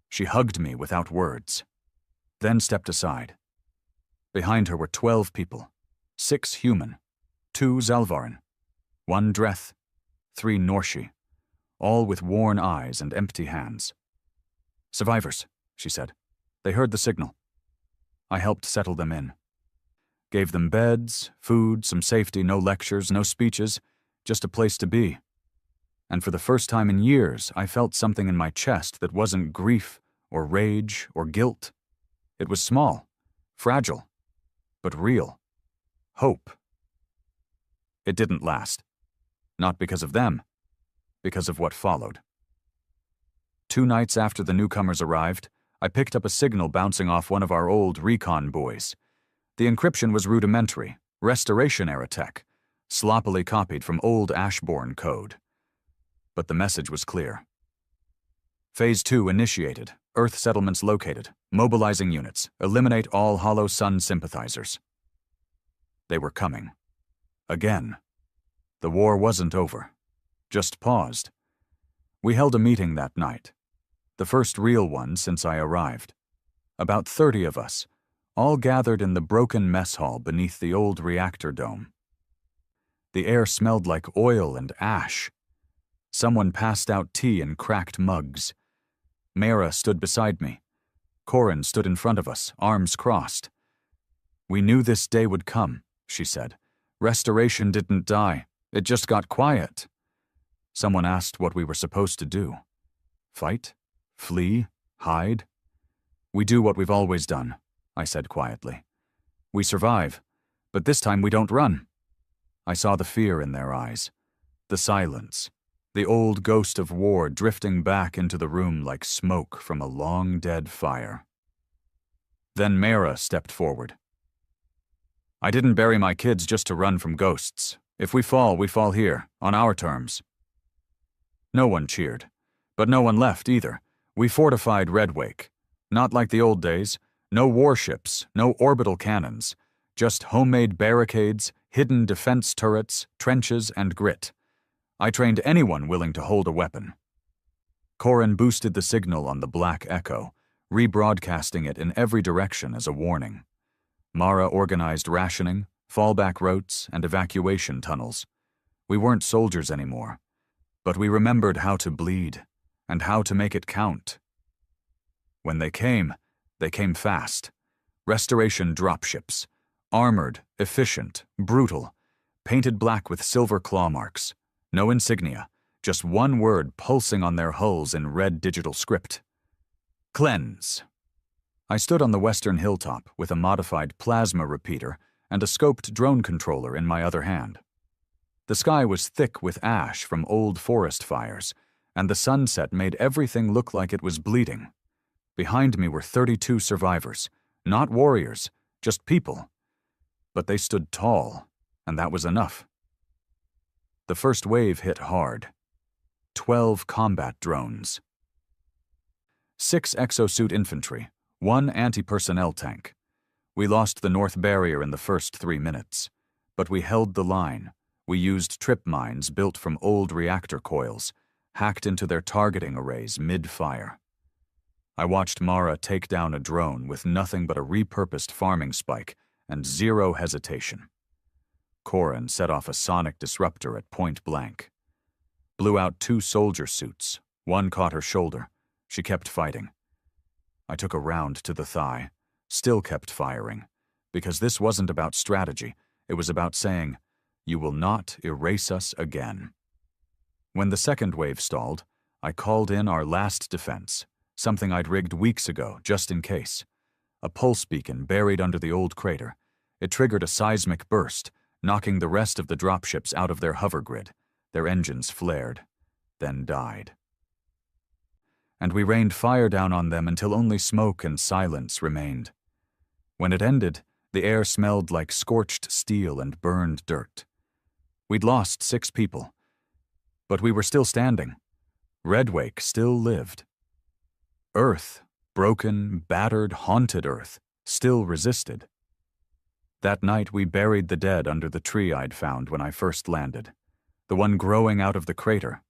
She hugged me without words, then stepped aside. Behind her were 12 people, 6 human, 2 Zalvarin, 1 Dreth, 3 Norshi, all with worn eyes and empty hands. "Survivors," she said. "They heard the signal." I helped settle them in. Gave them beds, food, some safety, no lectures, no speeches, just a place to be. And for the first time in years, I felt something in my chest that wasn't grief or rage or guilt. It was small, fragile, but real. Hope. It didn't last. Not because of them, because of what followed. 2 nights after the newcomers arrived, I picked up a signal bouncing off one of our old recon buoys. The encryption was rudimentary, Restoration-era tech, sloppily copied from old Ashborn code. But the message was clear. Phase 2 initiated, Earth settlements located, mobilizing units, eliminate all Hollow Sun sympathizers. They were coming. Again. The war wasn't over. Just paused. We held a meeting that night. the first real one since I arrived. About 30 of us, all gathered in the broken mess hall beneath the old reactor dome. The air smelled like oil and ash. Someone passed out tea in cracked mugs. Mara stood beside me. Corin stood in front of us, arms crossed. "We knew this day would come," she said. "Restoration didn't die. It just got quiet." Someone asked what we were supposed to do. Fight? Flee? Hide? "We do what we've always done," I said quietly. "We survive, but this time we don't run." I saw the fear in their eyes, the silence, the old ghost of war drifting back into the room like smoke from a long-dead fire. Then Mara stepped forward. "I didn't bury my kids just to run from ghosts. If we fall here, on our terms." No one cheered, but no one left either. We fortified Redwake. Not like the old days. No warships, no orbital cannons. Just homemade barricades, hidden defense turrets, trenches, and grit. I trained anyone willing to hold a weapon. Corin boosted the signal on the Black Echo, rebroadcasting it in every direction as a warning. Mara organized rationing, fallback routes, and evacuation tunnels. We weren't soldiers anymore, but we remembered how to bleed, and how to make it count. When they came fast. Restoration dropships. Armored, efficient, brutal, painted black with silver claw marks. No insignia, just one word pulsing on their hulls in red digital script. Cleanse. I stood on the western hilltop with a modified plasma repeater and a scoped drone controller in my other hand. The sky was thick with ash from old forest fires, and the sunset made everything look like it was bleeding. Behind me were 32 survivors, not warriors, just people. But they stood tall, and that was enough. The first wave hit hard. 12 combat drones. 6 exosuit infantry, 1 anti-personnel tank. We lost the North Barrier in the first 3 minutes, but we held the line. We used trip mines built from old reactor coils, hacked into their targeting arrays mid-fire. I watched Mara take down a drone with nothing but a repurposed farming spike and zero hesitation. Corin set off a sonic disruptor at point blank. Blew out 2 soldier suits. One caught her shoulder. She kept fighting. I took a round to the thigh, still kept firing, because this wasn't about strategy. It was about saying, "You will not erase us again." When the second wave stalled, I called in our last defense, something I'd rigged weeks ago, just in case. A pulse beacon buried under the old crater. It triggered a seismic burst, knocking the rest of the dropships out of their hover grid. Their engines flared, then died. And we rained fire down on them until only smoke and silence remained. When it ended, the air smelled like scorched steel and burned dirt. We'd lost 6 people, but we were still standing. Redwake still lived. Earth, broken, battered, haunted Earth, still resisted. That night we buried the dead under the tree I'd found when I first landed, the one growing out of the crater.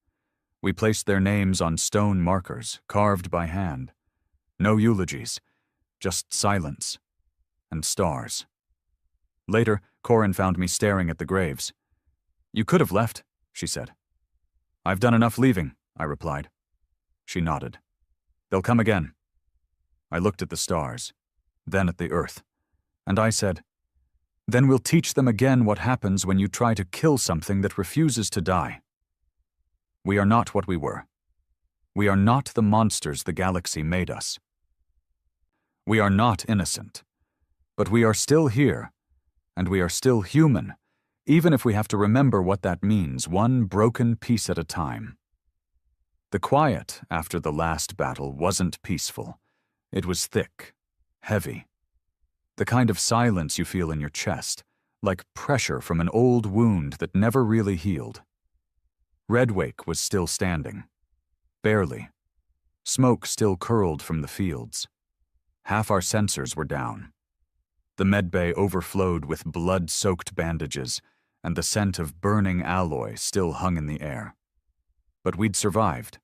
We placed their names on stone markers, carved by hand. No eulogies, just silence and stars. Later, Corin found me staring at the graves. "You could have left," she said. "I've done enough leaving," I replied. She nodded. "They'll come again." I looked at the stars, then at the earth, and I said, "Then we'll teach them again what happens when you try to kill something that refuses to die. We are not what we were. We are not the monsters the galaxy made us. We are not innocent, but we are still here, and we are still human, even if we have to remember what that means, one broken piece at a time." The quiet after the last battle wasn't peaceful. It was thick, heavy. The kind of silence you feel in your chest, like pressure from an old wound that never really healed. Redwake was still standing. Barely. Smoke still curled from the fields. Half our sensors were down. The medbay overflowed with blood-soaked bandages, and the scent of burning alloy still hung in the air. But we'd survived.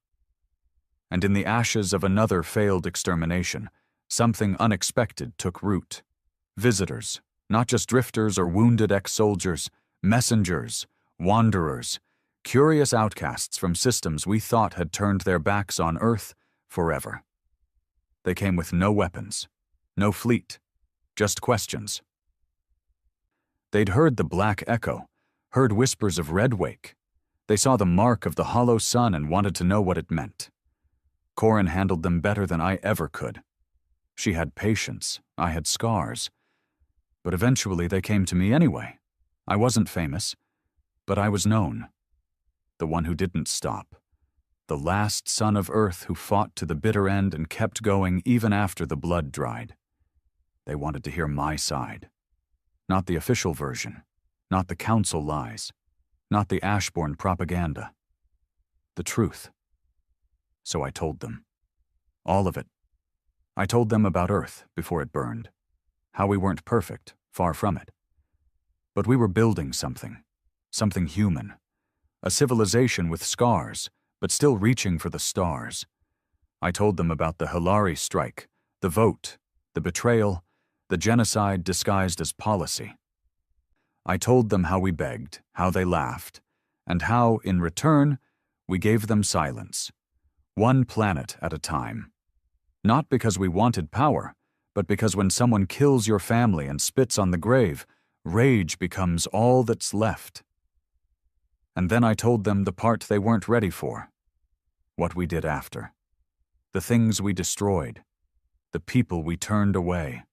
And in the ashes of another failed extermination, something unexpected took root. Visitors, not just drifters or wounded ex-soldiers, messengers, wanderers, curious outcasts from systems we thought had turned their backs on Earth forever. They came with no weapons, no fleet, just questions. They'd heard the Black Echo, heard whispers of Redwake. They saw the mark of the hollow sun and wanted to know what it meant. Corin handled them better than I ever could. She had patience, I had scars. But eventually they came to me anyway. I wasn't famous, but I was known. The one who didn't stop. The last son of Earth who fought to the bitter end and kept going even after the blood dried. They wanted to hear my side. Not the official version, not the council lies, not the Ashbourne propaganda. The truth. So I told them. All of it. I told them about Earth before it burned. How we weren't perfect, far from it. But we were building something human. A civilization with scars, but still reaching for the stars. I told them about the Hilari strike, the vote, the betrayal, the genocide disguised as policy. I told them how we begged, how they laughed, and how, in return, we gave them silence. One planet at a time. Not because we wanted power, but because when someone kills your family and spits on the grave, rage becomes all that's left. And then I told them the part they weren't ready for. What we did after. The things we destroyed. The people we turned away.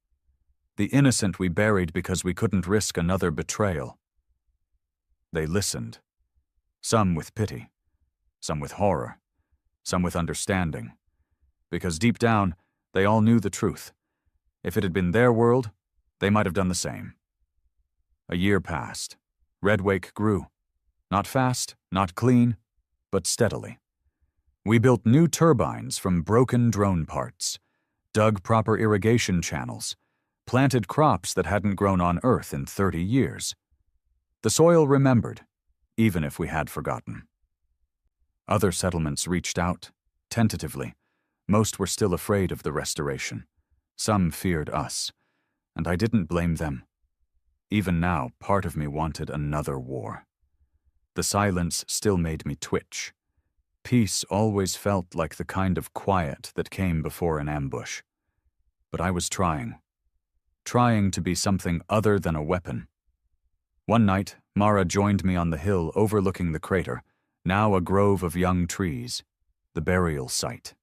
The innocent we buried because we couldn't risk another betrayal. They listened. Some with pity. Some with horror. Some with understanding. Because deep down, they all knew the truth. If it had been their world, they might have done the same. A year passed. Redwake grew. Not fast, not clean, but steadily. We built new turbines from broken drone parts, dug proper irrigation channels, planted crops that hadn't grown on Earth in 30 years. The soil remembered, even if we had forgotten. Other settlements reached out, tentatively. Most were still afraid of the restoration. Some feared us, and I didn't blame them. Even now, part of me wanted another war. The silence still made me twitch. Peace always felt like the kind of quiet that came before an ambush. But I was trying to be something other than a weapon. One night, Mara joined me on the hill overlooking the crater, now a grove of young trees, the burial site.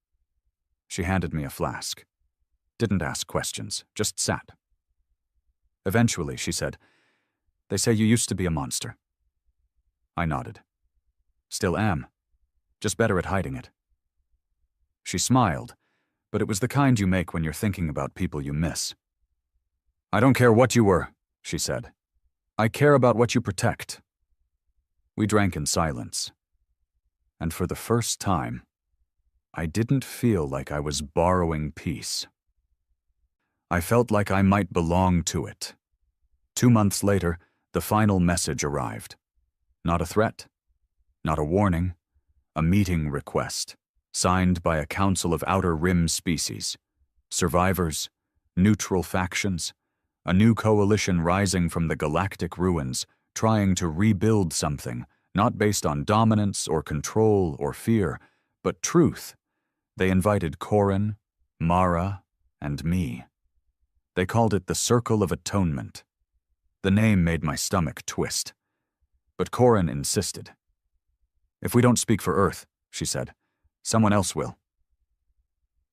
She handed me a flask. Didn't ask questions, just sat. Eventually, she said, "They say you used to be a monster." I nodded. "Still am. Just better at hiding it." She smiled, but it was the kind you make when you're thinking about people you miss. "I don't care what you were," she said. "I care about what you protect." We drank in silence. And for the first time, I didn't feel like I was borrowing peace. I felt like I might belong to it. 2 months later, the final message arrived. Not a threat, not a warning, a meeting request, signed by a council of Outer Rim species, survivors, neutral factions, a new coalition rising from the galactic ruins, trying to rebuild something, not based on dominance or control or fear, but truth. They invited Corin, Mara, and me. They called it the Circle of Atonement. The name made my stomach twist. But Corin insisted. "If we don't speak for Earth," she said, "someone else will."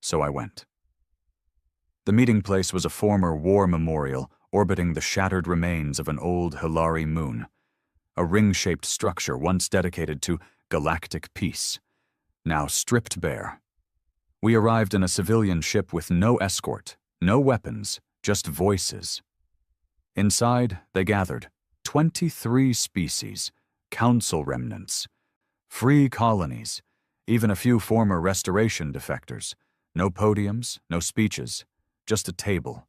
So I went. The meeting place was a former war memorial orbiting the shattered remains of an old Hilari moon, a ring-shaped structure once dedicated to galactic peace, now stripped bare. We arrived in a civilian ship with no escort, no weapons, just voices. Inside, they gathered 23 species, council remnants, free colonies, even a few former restoration defectors. No podiums, no speeches, just a table.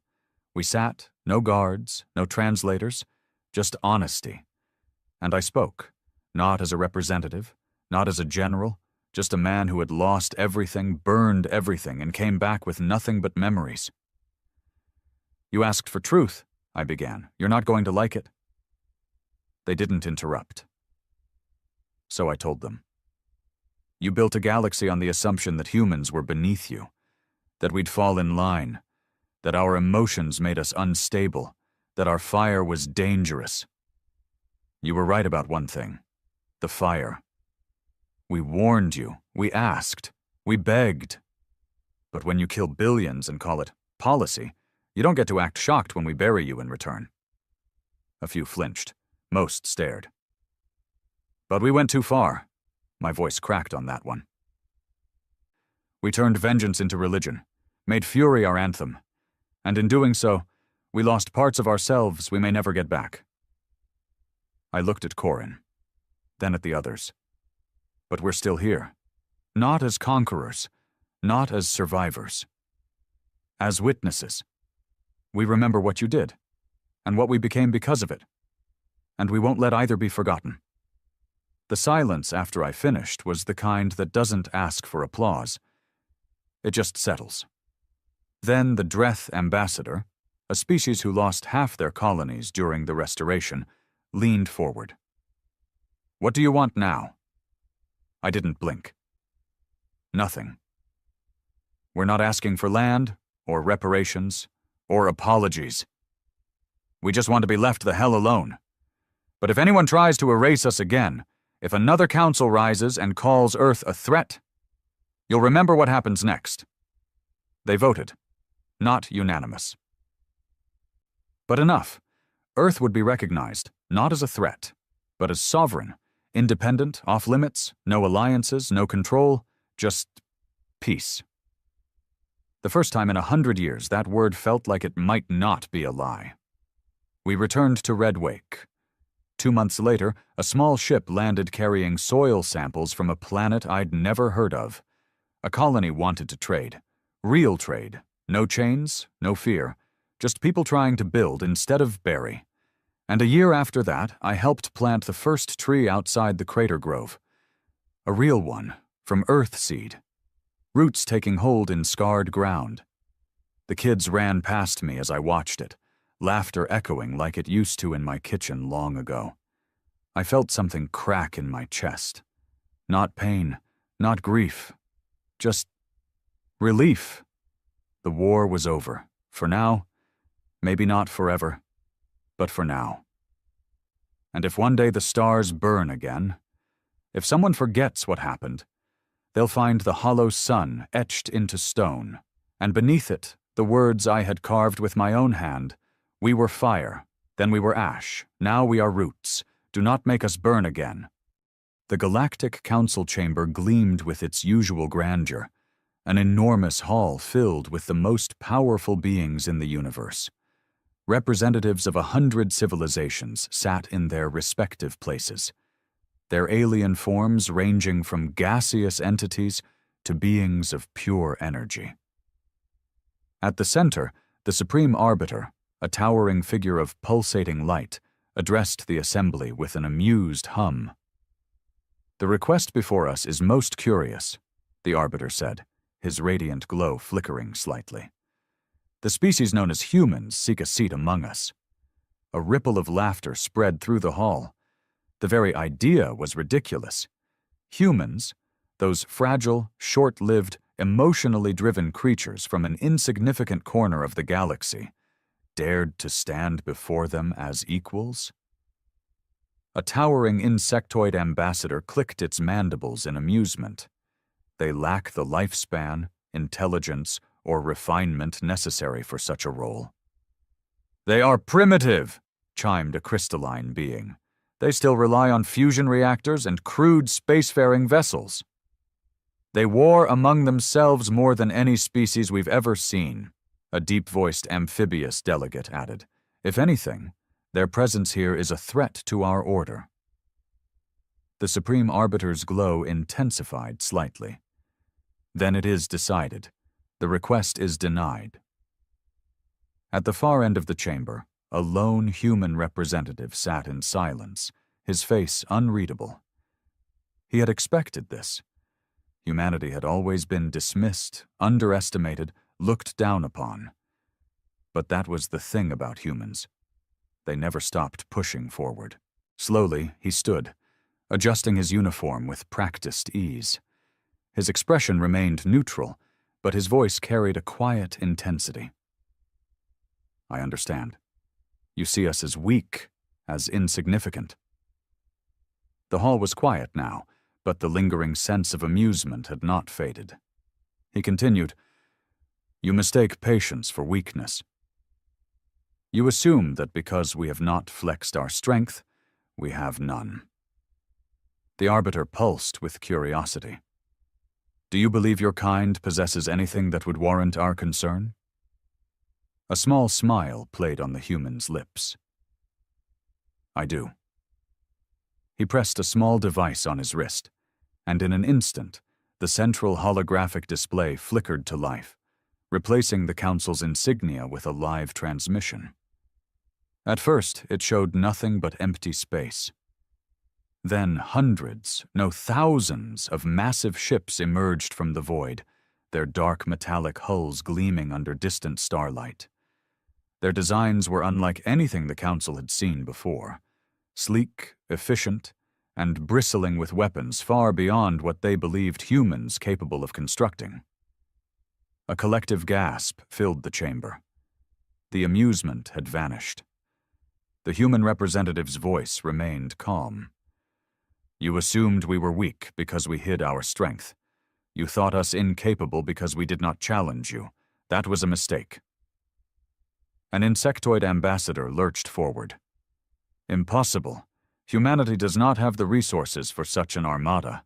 We sat, no guards, no translators, just honesty. And I spoke, not as a representative, not as a general, just a man who had lost everything, burned everything, and came back with nothing but memories. "You asked for truth," I began. "You're not going to like it." They didn't interrupt. So I told them. "You built a galaxy on the assumption that humans were beneath you, that we'd fall in line, that our emotions made us unstable, that our fire was dangerous. You were right about one thing: the fire. We warned you, we asked, we begged. But when you kill billions and call it policy, you don't get to act shocked when we bury you in return." A few flinched. Most stared. "But we went too far." My voice cracked on that one. "We turned vengeance into religion, made fury our anthem, and in doing so, we lost parts of ourselves we may never get back." I looked at Corin, then at the others. But we're still here. Not as conquerors, not as survivors. As witnesses. We remember what you did, and what we became because of it. And we won't let either be forgotten. The silence after I finished was the kind that doesn't ask for applause. It just settles. Then the Dreth ambassador, a species who lost half their colonies during the Restoration, leaned forward. "What do you want now?" I didn't blink. "Nothing. We're not asking for land, or reparations, or apologies. We just want to be left the hell alone. But if anyone tries to erase us again, if another council rises and calls Earth a threat, you'll remember what happens next." They voted. Not unanimous. But enough. Earth would be recognized, not as a threat, but as sovereign, independent, off-limits, no alliances, no control, just peace. The first time in 100 years that word felt like it might not be a lie. We returned to Red Wake. 2 months later, a small ship landed carrying soil samples from a planet I'd never heard of. A colony wanted to trade. Real trade. No chains, no fear. Just people trying to build instead of bury. And a year after that, I helped plant the first tree outside the crater grove. A real one, from earth seed. Roots taking hold in scarred ground. The kids ran past me as I watched it, laughter echoing like it used to in my kitchen long ago. I felt something crack in my chest. Not pain, not grief, just relief. The war was over. For now, maybe not forever, but for now. And if one day the stars burn again, if someone forgets what happened, they'll find the hollow sun etched into stone, and beneath it, the words I had carved with my own hand: "We were fire, then we were ash, now we are roots. Do not make us burn again." The Galactic Council chamber gleamed with its usual grandeur, an enormous hall filled with the most powerful beings in the universe. Representatives of 100 civilizations sat in their respective places, their alien forms ranging from gaseous entities to beings of pure energy. At the center, the Supreme Arbiter, a towering figure of pulsating light, addressed the assembly with an amused hum. "The request before us is most curious," the Arbiter said, his radiant glow flickering slightly. "The species known as humans seek a seat among us." A ripple of laughter spread through the hall. The very idea was ridiculous. Humans, those fragile, short-lived, emotionally driven creatures from an insignificant corner of the galaxy, dared to stand before them as equals? A towering insectoid ambassador clicked its mandibles in amusement. They lack the lifespan, intelligence, or refinement necessary for such a role. "They are primitive," chimed a crystalline being. "They still rely on fusion reactors and crude spacefaring vessels. They war among themselves more than any species we've ever seen," a deep-voiced amphibious delegate added. "If anything, their presence here is a threat to our order." The Supreme Arbiter's glow intensified slightly. "Then it is decided. The request is denied." At the far end of the chamber, a lone human representative sat in silence, his face unreadable. He had expected this. Humanity had always been dismissed, underestimated, looked down upon. But that was the thing about humans. They never stopped pushing forward. Slowly, he stood, adjusting his uniform with practiced ease. His expression remained neutral, but his voice carried a quiet intensity. I understand. You see us as weak, as insignificant. The hall was quiet now, but the lingering sense of amusement had not faded. He continued, You mistake patience for weakness. You assume that because we have not flexed our strength, we have none. The Arbiter pulsed with curiosity. Do you believe your kind possesses anything that would warrant our concern? A small smile played on the human's lips. I do. He pressed a small device on his wrist, and in an instant, the central holographic display flickered to life, replacing the Council's insignia with a live transmission. At first, it showed nothing but empty space. Then hundreds, no thousands, of massive ships emerged from the void, their dark metallic hulls gleaming under distant starlight. Their designs were unlike anything the Council had seen before, sleek, efficient, and bristling with weapons far beyond what they believed humans capable of constructing. A collective gasp filled the chamber. The amusement had vanished. The human representative's voice remained calm. You assumed we were weak because we hid our strength. You thought us incapable because we did not challenge you. That was a mistake. An insectoid ambassador lurched forward. Impossible. Humanity does not have the resources for such an armada.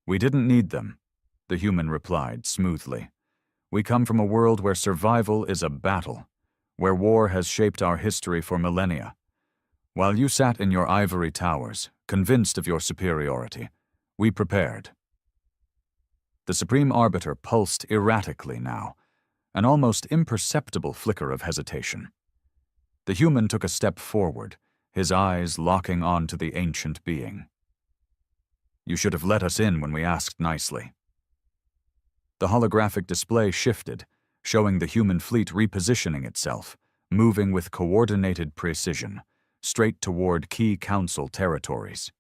We didn't need them, the human replied smoothly. We come from a world where survival is a battle, where war has shaped our history for millennia. While you sat in your ivory towers, convinced of your superiority, we prepared. The Supreme Arbiter pulsed erratically now, an almost imperceptible flicker of hesitation. The human took a step forward, his eyes locking onto the ancient being. You should have let us in when we asked nicely. The holographic display shifted, showing the human fleet repositioning itself, moving with coordinated precision, straight toward key Council territories.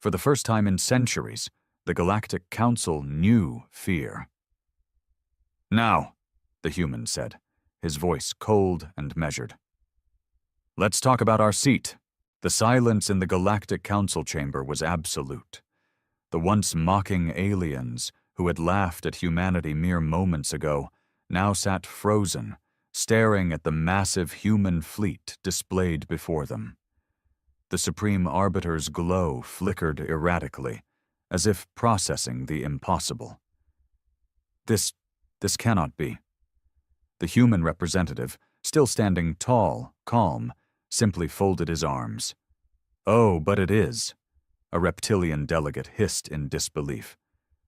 For the first time in centuries, the Galactic Council knew fear. Now, the human said, his voice cold and measured. Let's talk about our seat. The silence in the Galactic Council chamber was absolute. The once mocking aliens, who had laughed at humanity mere moments ago, now sat frozen, staring at the massive human fleet displayed before them. The Supreme Arbiter's glow flickered erratically, as if processing the impossible. This cannot be. The human representative, still standing tall, calm, simply folded his arms. Oh, but it is. A reptilian delegate hissed in disbelief.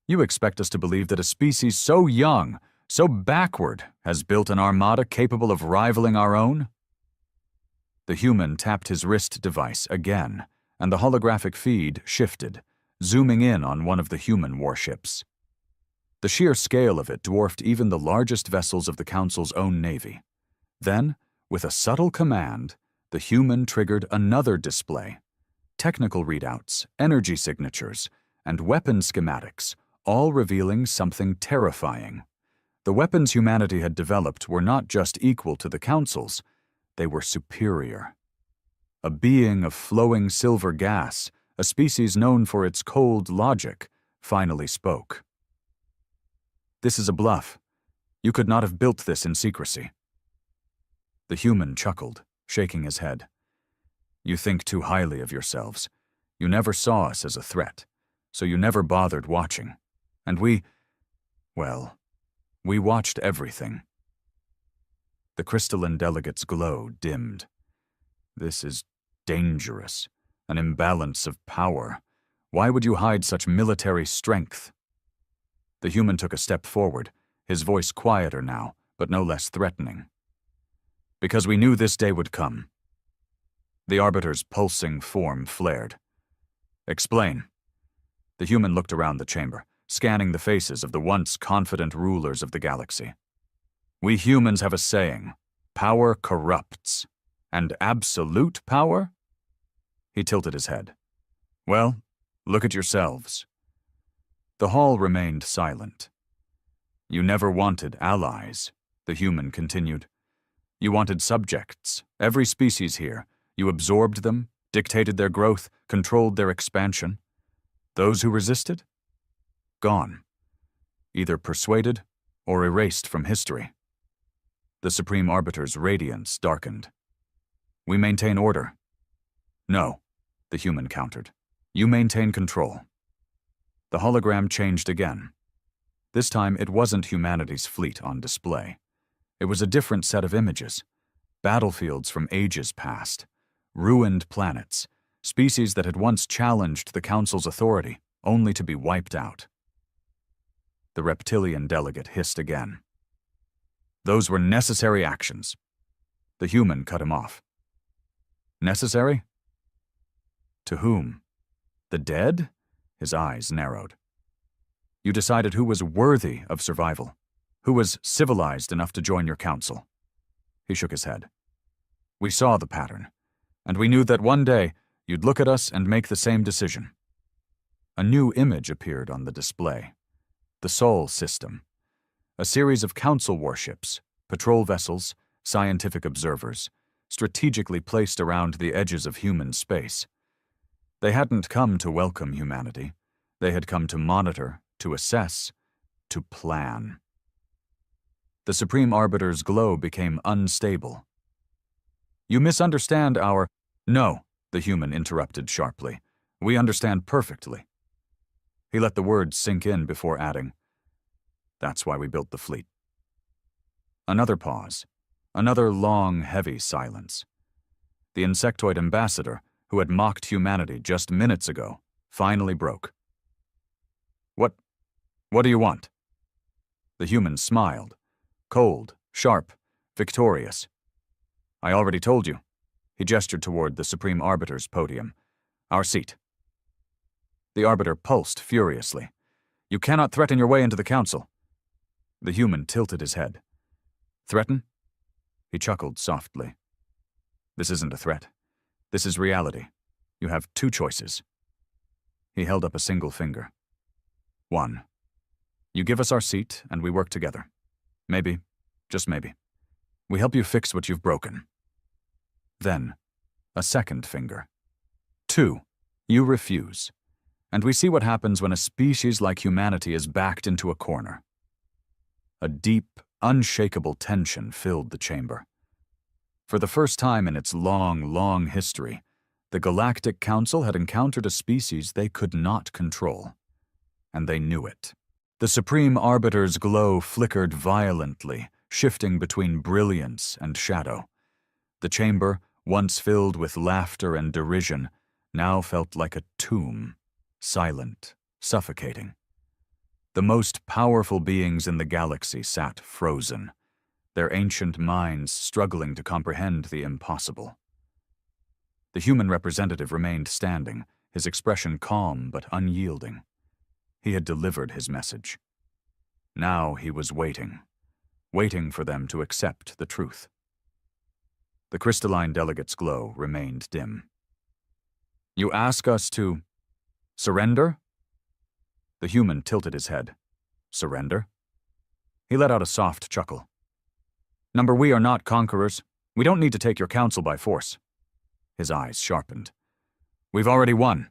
You expect us to believe that a species so young, so backward, has built an armada capable of rivaling our own? The human tapped his wrist device again, and the holographic feed shifted, zooming in on one of the human warships. The sheer scale of it dwarfed even the largest vessels of the Council's own navy. Then, with a subtle command, the human triggered another display. Technical readouts, energy signatures, and weapon schematics, all revealing something terrifying. The weapons humanity had developed were not just equal to the Council's, they were superior. A being of flowing silver gas, a species known for its cold logic, finally spoke. This is a bluff. You could not have built this in secrecy. The human chuckled, shaking his head. You think too highly of yourselves. You never saw us as a threat, so you never bothered watching. And we watched everything. The crystalline delegate's glow dimmed. This is dangerous, an imbalance of power. Why would you hide such military strength? The human took a step forward, his voice quieter now, but no less threatening. Because we knew this day would come. The Arbiter's pulsing form flared. Explain. The human looked around the chamber, scanning the faces of the once confident rulers of the galaxy. We humans have a saying, power corrupts. And absolute power? He tilted his head. Well, look at yourselves. The hall remained silent. You never wanted allies, the human continued. You wanted subjects, every species here. You absorbed them, dictated their growth, controlled their expansion. Those who resisted? Gone. Either persuaded or erased from history. The Supreme Arbiter's radiance darkened. We maintain order. No, the human countered. You maintain control. The hologram changed again. This time it wasn't humanity's fleet on display. It was a different set of images. Battlefields from ages past. Ruined planets. Species that had once challenged the Council's authority, only to be wiped out. The reptilian delegate hissed again. Those were necessary actions. The human cut him off. Necessary? To whom? The dead? His eyes narrowed. You decided who was worthy of survival, who was civilized enough to join your council. He shook his head. We saw the pattern, and we knew that one day you'd look at us and make the same decision. A new image appeared on the display. The Sol system. A series of council warships, patrol vessels, scientific observers, strategically placed around the edges of human space. They hadn't come to welcome humanity. They had come to monitor, to assess, to plan. The Supreme Arbiter's glow became unstable. You misunderstand our— No, the human interrupted sharply. We understand perfectly. He let the words sink in before adding, That's why we built the fleet. Another pause. Another long, heavy silence. The insectoid ambassador, who had mocked humanity just minutes ago, finally broke. What do you want? The human smiled. Cold, sharp, victorious. I already told you. He gestured toward the Supreme Arbiter's podium. Our seat. The Arbiter pulsed furiously. You cannot threaten your way into the Council. The human tilted his head. Threaten? He chuckled softly. This isn't a threat. This is reality. You have two choices. He held up a single finger. 1. You give us our seat and we work together. Maybe, just maybe, we help you fix what you've broken. Then, a second finger. 2. You refuse. And we see what happens when a species like humanity is backed into a corner. A deep, unshakable tension filled the chamber. For the first time in its long, long history, the Galactic Council had encountered a species they could not control. And they knew it. The Supreme Arbiter's glow flickered violently, shifting between brilliance and shadow. The chamber, once filled with laughter and derision, now felt like a tomb, silent, suffocating. The most powerful beings in the galaxy sat frozen, their ancient minds struggling to comprehend the impossible. The human representative remained standing, his expression calm but unyielding. He had delivered his message. Now he was waiting for them to accept the truth. The crystalline delegate's glow remained dim. You ask us to surrender? The human tilted his head. Surrender? He let out a soft chuckle. We are not conquerors. We don't need to take your council by force. His eyes sharpened. We've already won.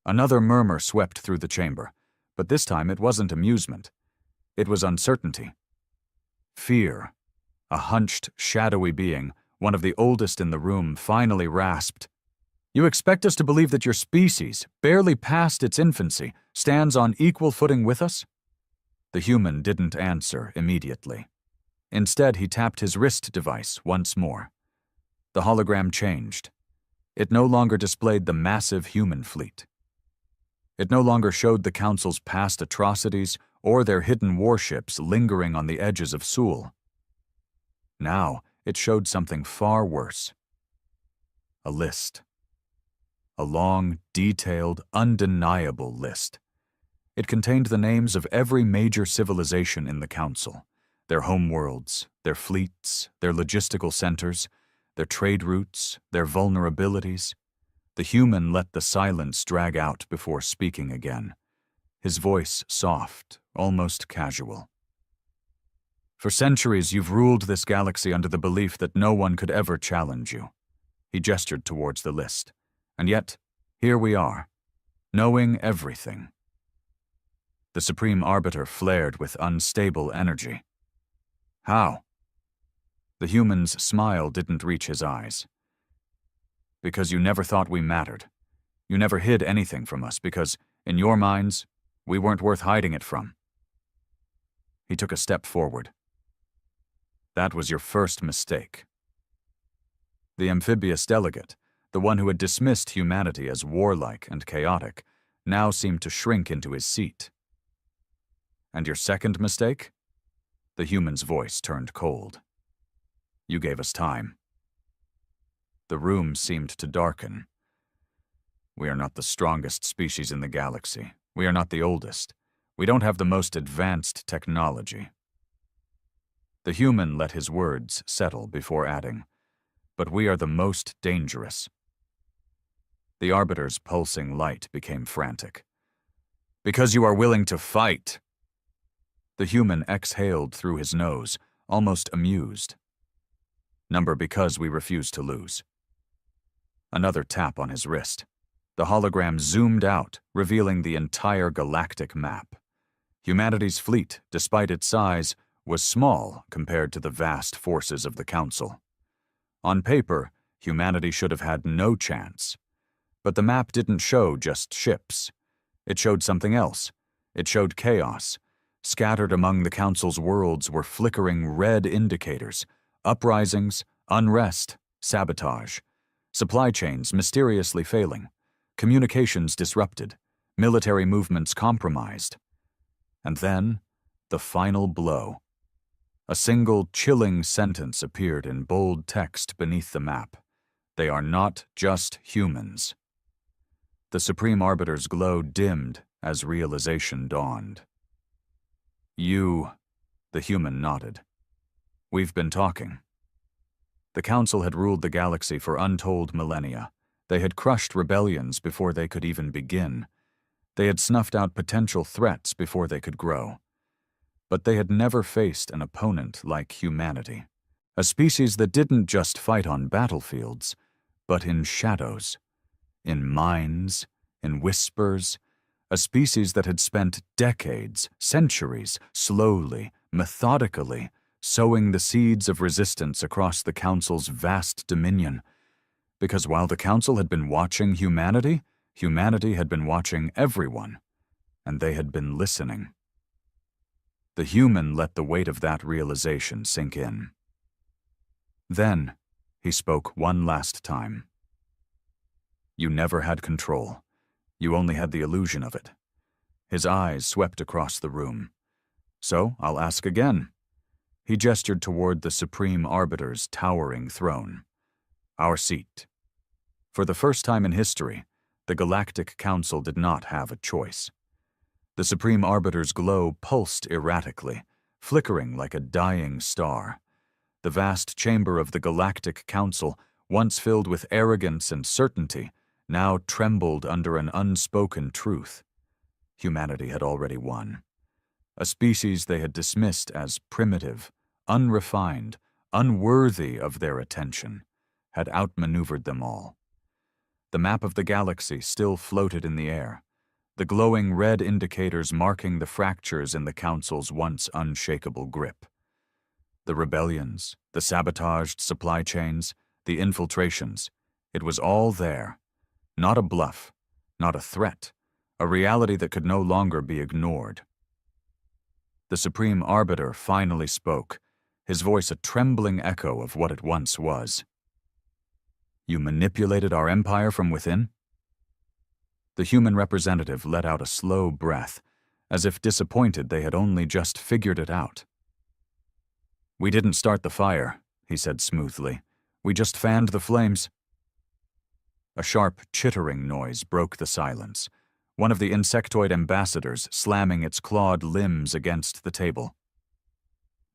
Another murmur swept through the chamber, but this time it wasn't amusement. It was uncertainty. Fear. A hunched, shadowy being, one of the oldest in the room, finally rasped. You expect us to believe that your species, barely past its infancy, stands on equal footing with us? The human didn't answer immediately. Instead, he tapped his wrist device once more. The hologram changed. It no longer displayed the massive human fleet. It no longer showed the Council's past atrocities or their hidden warships lingering on the edges of Sul. Now, it showed something far worse. A list. a long, detailed, undeniable list. It contained the names of every major civilization in the Council, their homeworlds, their fleets, their logistical centers, their trade routes, their vulnerabilities. The human let the silence drag out before speaking again, his voice soft, almost casual. For centuries, you've ruled this galaxy under the belief that no one could ever challenge you. He gestured towards the list. And yet, here we are, knowing everything. The Supreme Arbiter flared with unstable energy. How? The human's smile didn't reach his eyes. Because you never thought we mattered. You never hid anything from us because, in your minds, we weren't worth hiding it from. He took a step forward. That was your first mistake. The amphibious delegate, the one who had dismissed humanity as warlike and chaotic, now seemed to shrink into his seat. And your second mistake? The human's voice turned cold. You gave us time. The room seemed to darken. We are not the strongest species in the galaxy. We are not the oldest. We don't have the most advanced technology. The human let his words settle before adding, but we are the most dangerous. The Arbiter's pulsing light became frantic. Because you are willing to fight. The human exhaled through his nose, almost amused. Number because we refuse to lose. Another tap on his wrist. The hologram zoomed out, revealing the entire galactic map. Humanity's fleet, despite its size, was small compared to the vast forces of the Council. On paper, humanity should have had no chance. But the map didn't show just ships. It showed something else. It showed chaos. Scattered among the Council's worlds were flickering red indicators, uprisings, unrest, sabotage, supply chains mysteriously failing, communications disrupted, military movements compromised. And then, the final blow. A single chilling sentence appeared in bold text beneath the map. They are not just humans. The Supreme Arbiter's glow dimmed as realization dawned. You, the human nodded. We've been talking. The Council had ruled the galaxy for untold millennia. They had crushed rebellions before they could even begin. They had snuffed out potential threats before they could grow. But they had never faced an opponent like humanity, a species that didn't just fight on battlefields, but in shadows, in minds, in whispers, a species that had spent decades, centuries, slowly, methodically, sowing the seeds of resistance across the Council's vast dominion. Because while the Council had been watching humanity, humanity had been watching everyone, and they had been listening. The human let the weight of that realization sink in. Then, he spoke one last time. You never had control. You only had the illusion of it. His eyes swept across the room. So, I'll ask again. He gestured toward the Supreme Arbiter's towering throne. Our seat. For the first time in history, the Galactic Council did not have a choice. The Supreme Arbiter's glow pulsed erratically, flickering like a dying star. The vast chamber of the Galactic Council, once filled with arrogance and certainty, now trembled under an unspoken truth. Humanity had already won. A species they had dismissed as primitive, unrefined, unworthy of their attention, had outmaneuvered them all. The map of the galaxy still floated in the air, the glowing red indicators marking the fractures in the Council's once unshakable grip. The rebellions, the sabotaged supply chains, the infiltrations, it was all there. Not a bluff, not a threat, a reality that could no longer be ignored. The Supreme Arbiter finally spoke, his voice a trembling echo of what it once was. You manipulated our empire from within? The human representative let out a slow breath, as if disappointed they had only just figured it out. We didn't start the fire, he said smoothly. We just fanned the flames. A sharp, chittering noise broke the silence, one of the insectoid ambassadors slamming its clawed limbs against the table.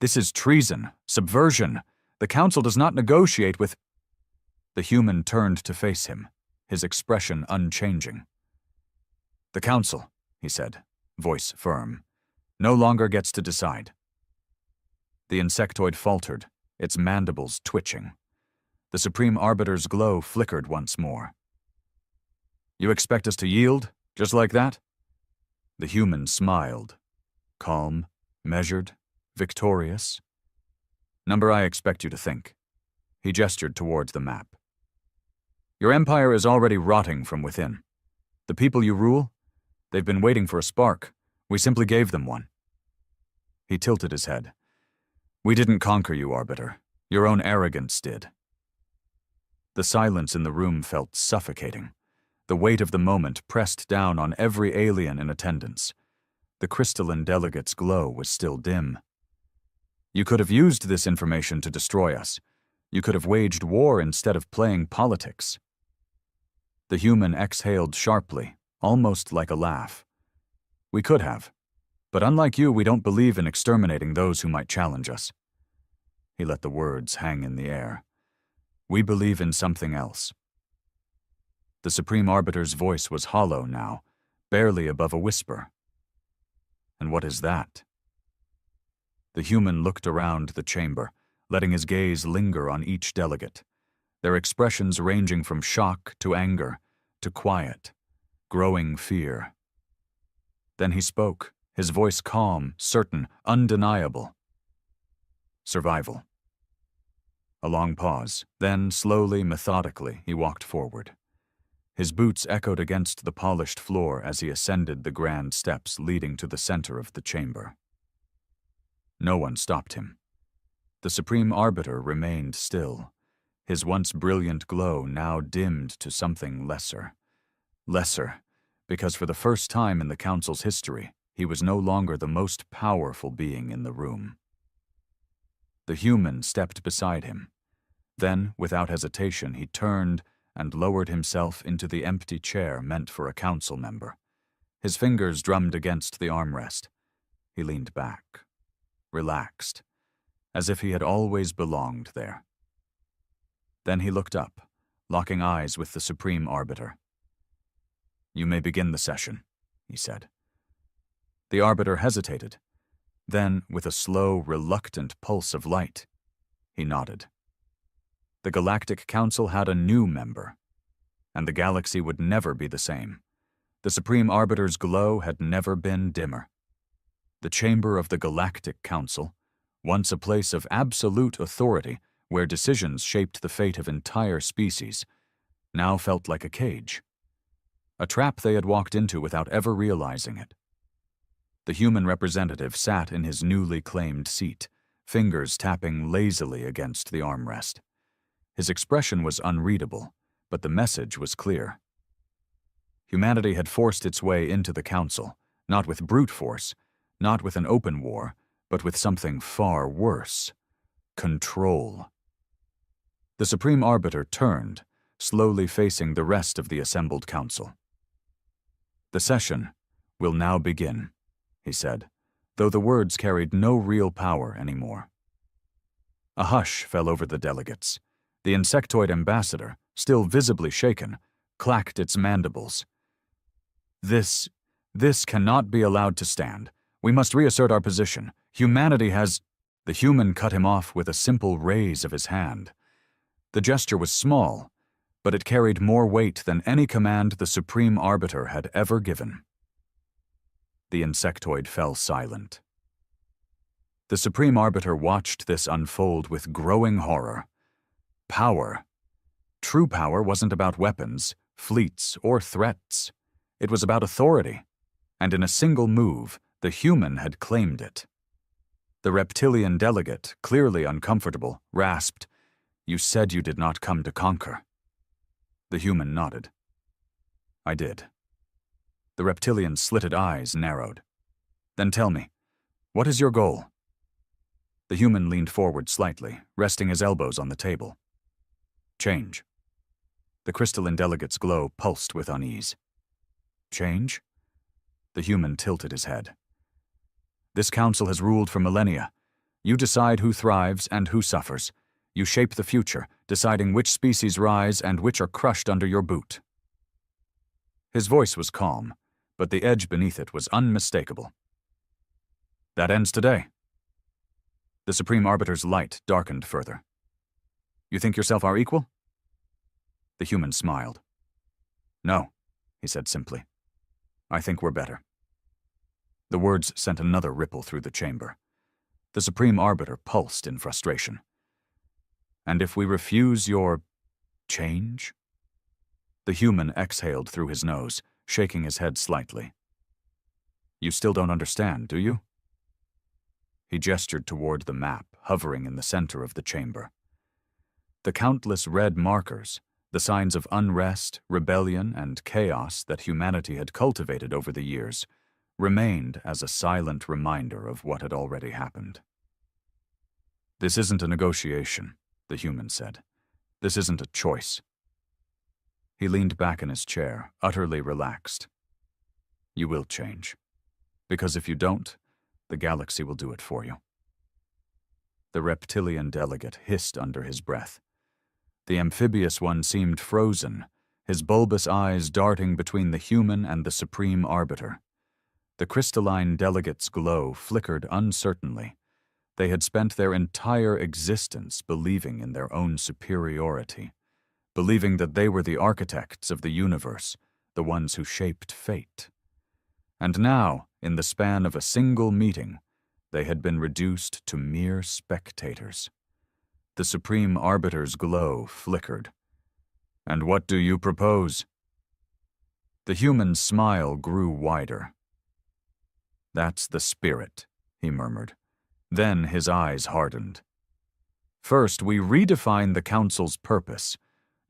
"This is treason, subversion. The Council does not negotiate with—" The human turned to face him, his expression unchanging. "The Council," he said, voice firm, "no longer gets to decide." The insectoid faltered, its mandibles twitching. The Supreme Arbiter's glow flickered once more. "You expect us to yield, just like that?" The human smiled, calm, measured, victorious. "Number, I expect you to think." He gestured towards the map. "Your empire is already rotting from within. The people you rule, they've been waiting for a spark. We simply gave them one." He tilted his head. "We didn't conquer you, Arbiter. Your own arrogance did." The silence in the room felt suffocating. The weight of the moment pressed down on every alien in attendance. The crystalline delegate's glow was still dim. "You could have used this information to destroy us. You could have waged war instead of playing politics." The human exhaled sharply, almost like a laugh. "We could have. But unlike you, we don't believe in exterminating those who might challenge us." He let the words hang in the air. "We believe in something else." The Supreme Arbiter's voice was hollow now, barely above a whisper. "And what is that?" The human looked around the chamber, letting his gaze linger on each delegate, their expressions ranging from shock to anger to quiet, growing fear. Then he spoke, his voice calm, certain, undeniable. "Survival." A long pause, then slowly, methodically, he walked forward. His boots echoed against the polished floor as he ascended the grand steps leading to the center of the chamber. No one stopped him. The Supreme Arbiter remained still, his once brilliant glow now dimmed to something lesser. Lesser, because for the first time in the Council's history, he was no longer the most powerful being in the room. The human stepped beside him. Then, without hesitation, he turned and lowered himself into the empty chair meant for a council member. His fingers drummed against the armrest. He leaned back, relaxed, as if he had always belonged there. Then he looked up, locking eyes with the Supreme Arbiter. "You may begin the session," he said. The Arbiter hesitated. Then, with a slow, reluctant pulse of light, he nodded. The Galactic Council had a new member, and the galaxy would never be the same. The Supreme Arbiter's glow had never been dimmer. The chamber of the Galactic Council, once a place of absolute authority where decisions shaped the fate of entire species, now felt like a cage. A trap they had walked into without ever realizing it. The human representative sat in his newly claimed seat, fingers tapping lazily against the armrest. His expression was unreadable, but the message was clear. Humanity had forced its way into the Council, not with brute force, not with an open war, but with something far worse: control. The Supreme Arbiter turned, slowly facing the rest of the assembled Council. "The session will now begin," he said, though the words carried no real power anymore. A hush fell over the delegates. The insectoid ambassador, still visibly shaken, clacked its mandibles. This cannot be allowed to stand. We must reassert our position. Humanity has—" The human cut him off with a simple raise of his hand. The gesture was small, but it carried more weight than any command the Supreme Arbiter had ever given. The insectoid fell silent. The Supreme Arbiter watched this unfold with growing horror. Power. True power wasn't about weapons, fleets, or threats. It was about authority, and in a single move, the human had claimed it. The reptilian delegate, clearly uncomfortable, rasped, "You said you did not come to conquer." The human nodded. "I did." The reptilian's slitted eyes narrowed. "Then tell me, what is your goal?" The human leaned forward slightly, resting his elbows on the table. "Change." The crystalline delegate's glow pulsed with unease. Change? The human tilted his head. This council has ruled for millennia. You decide who thrives and who suffers. You shape the future, deciding which species rise and which are crushed under your boot. His voice was calm, but the edge beneath it was unmistakable. That ends today. The Supreme Arbiter's light darkened further. You think yourself our equal? The human smiled. No, he said simply. I think we're better. The words sent another ripple through the chamber. The Supreme Arbiter pulsed in frustration. And if we refuse your change? The human exhaled through his nose, shaking his head slightly. You still don't understand, do you? He gestured toward the map, hovering in the center of the chamber. The countless red markers, the signs of unrest, rebellion, and chaos that humanity had cultivated over the years, remained as a silent reminder of what had already happened. This isn't a negotiation, the human said. This isn't a choice. He leaned back in his chair, utterly relaxed. You will change. Because if you don't, the galaxy will do it for you. The reptilian delegate hissed under his breath. The amphibious one seemed frozen, his bulbous eyes darting between the human and the Supreme Arbiter. The crystalline delegate's glow flickered uncertainly. They had spent their entire existence believing in their own superiority, believing that they were the architects of the universe, the ones who shaped fate. And now, in the span of a single meeting, they had been reduced to mere spectators. The Supreme Arbiter's glow flickered. And what do you propose? The human's smile grew wider. That's the spirit, he murmured. Then his eyes hardened. First, we redefine the Council's purpose.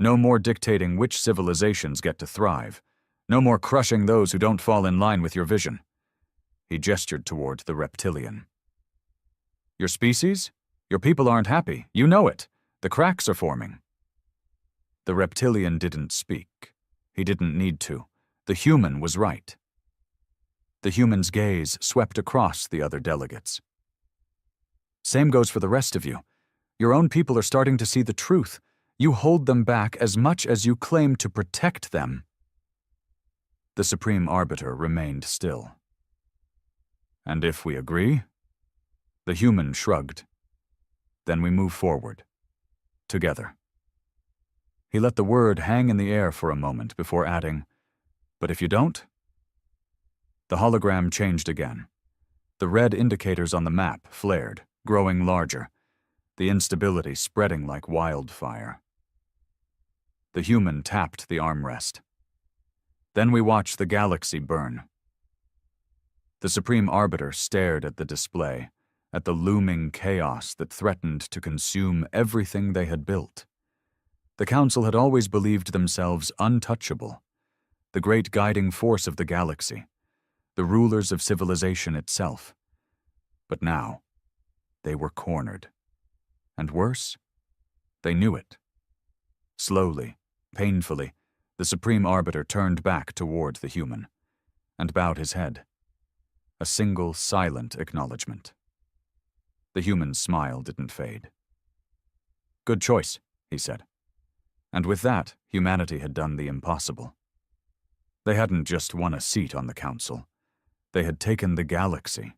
No more dictating which civilizations get to thrive. No more crushing those who don't fall in line with your vision. He gestured toward the reptilian. Your species? Your people aren't happy. You know it. The cracks are forming. The reptilian didn't speak. He didn't need to. The human was right. The human's gaze swept across the other delegates. Same goes for the rest of you. Your own people are starting to see the truth. You hold them back as much as you claim to protect them. The Supreme Arbiter remained still. And if we agree? The human shrugged. Then we move forward. Together. He let the word hang in the air for a moment before adding, but if you don't? The hologram changed again. The red indicators on the map flared, growing larger, the instability spreading like wildfire. The human tapped the armrest. Then we watched the galaxy burn. The Supreme Arbiter stared at the display, at the looming chaos that threatened to consume everything they had built. The Council had always believed themselves untouchable, the great guiding force of the galaxy, the rulers of civilization itself. But now, they were cornered. And worse, they knew it. Slowly, painfully, the Supreme Arbiter turned back toward the human, and bowed his head. A single silent acknowledgement. The human's smile didn't fade. Good choice, he said. And with that, humanity had done the impossible. They hadn't just won a seat on the Council. They had taken the galaxy.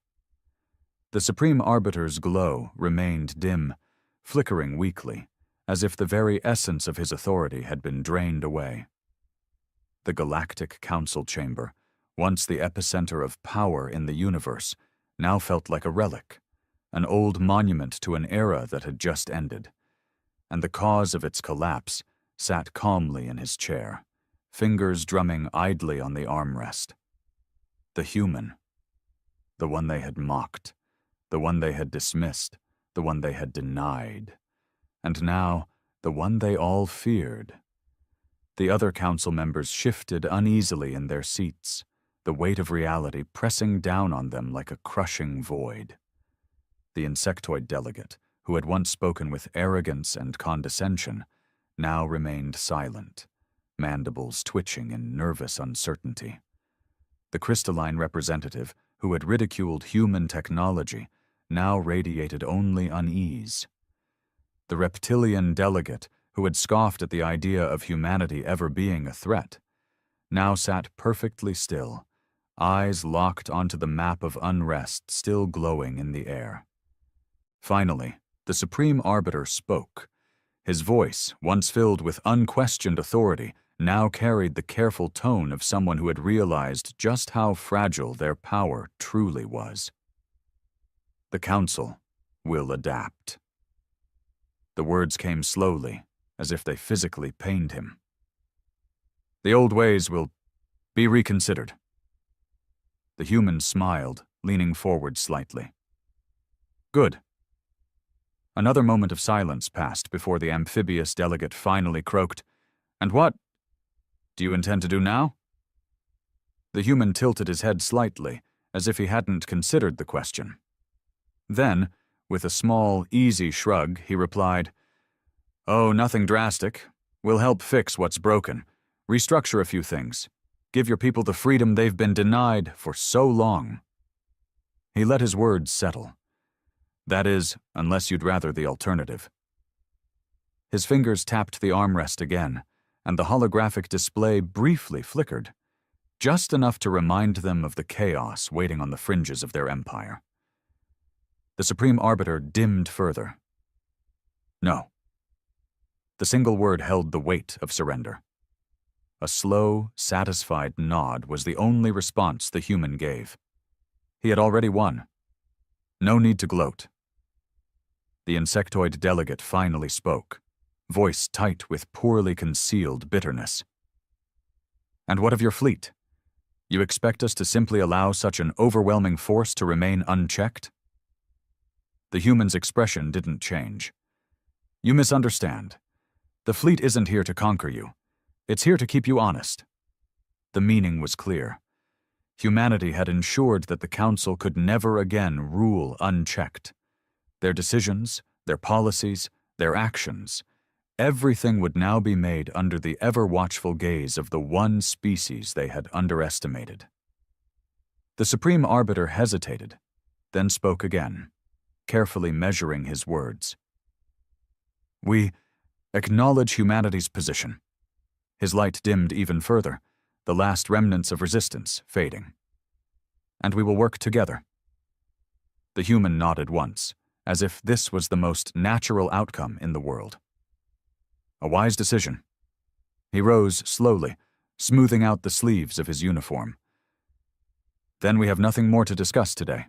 The Supreme Arbiter's glow remained dim, flickering weakly, as if the very essence of his authority had been drained away. The Galactic Council Chamber, once the epicenter of power in the universe, now felt like a relic, an old monument to an era that had just ended. And the cause of its collapse sat calmly in his chair, fingers drumming idly on the armrest. The human. The one they had mocked, the one they had dismissed, the one they had denied. And now, the one they all feared. The other council members shifted uneasily in their seats, the weight of reality pressing down on them like a crushing void. The insectoid delegate, who had once spoken with arrogance and condescension, now remained silent, mandibles twitching in nervous uncertainty. The crystalline representative, who had ridiculed human technology, now radiated only unease. The reptilian delegate, who had scoffed at the idea of humanity ever being a threat, now sat perfectly still, eyes locked onto the map of unrest still glowing in the air. Finally, the Supreme Arbiter spoke. His voice, once filled with unquestioned authority, now carried the careful tone of someone who had realized just how fragile their power truly was. The Council will adapt. The words came slowly, as if they physically pained him. The old ways will be reconsidered. The human smiled, leaning forward slightly. Good. Another moment of silence passed before the amphibious delegate finally croaked, "And what do you intend to do now?" The human tilted his head slightly, as if he hadn't considered the question. Then, with a small, easy shrug, he replied, "Oh, nothing drastic. We'll help fix what's broken, restructure a few things, give your people the freedom they've been denied for so long." He let his words settle. That is, unless you'd rather the alternative. His fingers tapped the armrest again, and the holographic display briefly flickered, just enough to remind them of the chaos waiting on the fringes of their empire. The Supreme Arbiter dimmed further. No. The single word held the weight of surrender. A slow, satisfied nod was the only response the human gave. He had already won. No need to gloat. The insectoid delegate finally spoke, voice tight with poorly concealed bitterness. "And what of your fleet? You expect us to simply allow such an overwhelming force to remain unchecked?" The human's expression didn't change. "You misunderstand. The fleet isn't here to conquer you. It's here to keep you honest." The meaning was clear. Humanity had ensured that the Council could never again rule unchecked. Their decisions, their policies, their actions, everything would now be made under the ever-watchful gaze of the one species they had underestimated. The Supreme Arbiter hesitated, then spoke again, carefully measuring his words. "We acknowledge humanity's position." His light dimmed even further, the last remnants of resistance fading. "And we will work together." The human nodded once, as if this was the most natural outcome in the world. A wise decision. He rose slowly, smoothing out the sleeves of his uniform. "Then we have nothing more to discuss today."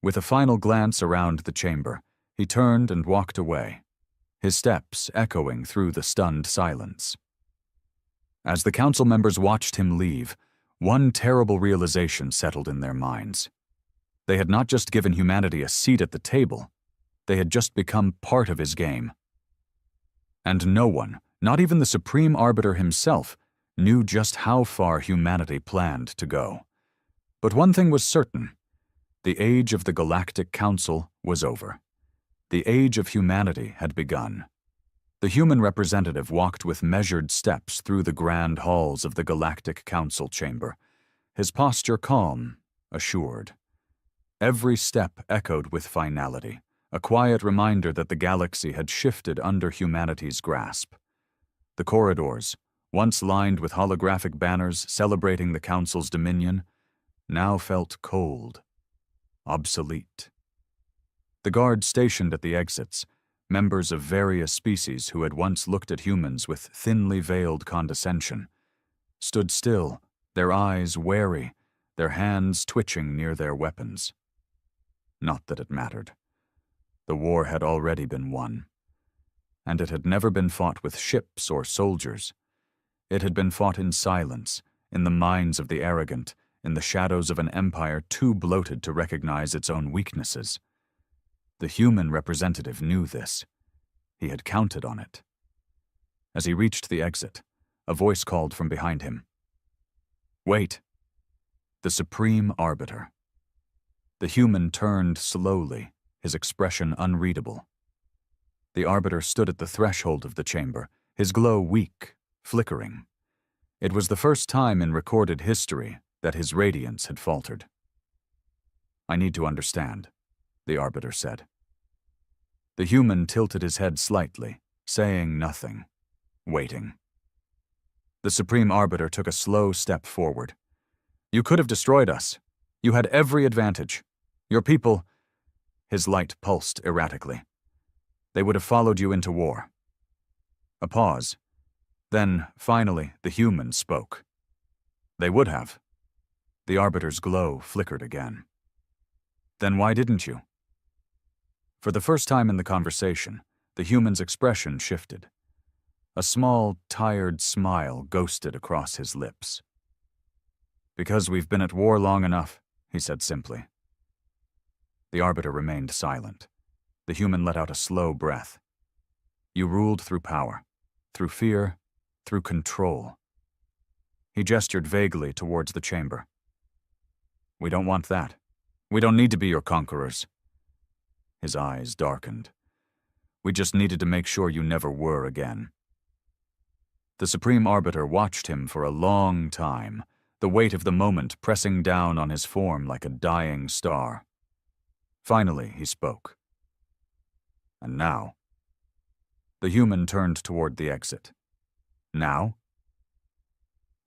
With a final glance around the chamber, he turned and walked away, his steps echoing through the stunned silence. As the council members watched him leave, one terrible realization settled in their minds. They had not just given humanity a seat at the table, they had just become part of his game. And no one, not even the Supreme Arbiter himself, knew just how far humanity planned to go. But one thing was certain: the age of the Galactic Council was over. The age of humanity had begun. The human representative walked with measured steps through the grand halls of the Galactic Council chamber, his posture calm, assured. Every step echoed with finality, a quiet reminder that the galaxy had shifted under humanity's grasp. The corridors, once lined with holographic banners celebrating the Council's dominion, now felt cold, obsolete. The guards stationed at the exits, members of various species who had once looked at humans with thinly veiled condescension, stood still, their eyes wary, their hands twitching near their weapons. Not that it mattered. The war had already been won. And it had never been fought with ships or soldiers. It had been fought in silence, in the minds of the arrogant, in the shadows of an empire too bloated to recognize its own weaknesses. The human representative knew this. He had counted on it. As he reached the exit, a voice called from behind him. "Wait." The Supreme Arbiter. The human turned slowly, his expression unreadable. The Arbiter stood at the threshold of the chamber, his glow weak, flickering. It was the first time in recorded history that his radiance had faltered. "I need to understand," the Arbiter said. The human tilted his head slightly, saying nothing, waiting. The Supreme Arbiter took a slow step forward. "You could have destroyed us. You had every advantage. Your people—" His light pulsed erratically. "They would have followed you into war." A pause. Then, finally, the human spoke. "They would have." The Arbiter's glow flickered again. "Then why didn't you?" For the first time in the conversation, the human's expression shifted. A small, tired smile ghosted across his lips. "Because we've been at war long enough," he said simply. The Arbiter remained silent. The human let out a slow breath. "You ruled through power, through fear, through control." He gestured vaguely towards the chamber. "We don't want that. We don't need to be your conquerors." His eyes darkened. "We just needed to make sure you never were again." The Supreme Arbiter watched him for a long time, the weight of the moment pressing down on his form like a dying star. Finally, he spoke. "And now?" The human turned toward the exit. "Now?"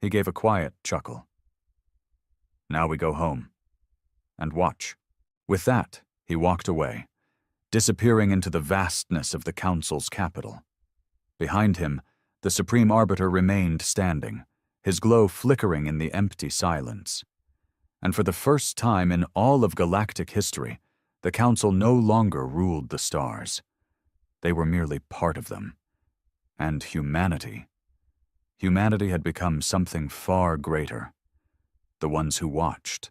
He gave a quiet chuckle. "Now we go home. And watch." With that, he walked away, disappearing into the vastness of the Council's capital. Behind him, the Supreme Arbiter remained standing, his glow flickering in the empty silence. And for the first time in all of galactic history, the Council no longer ruled the stars. They were merely part of them. And humanity. Humanity had become something far greater. The ones who watched.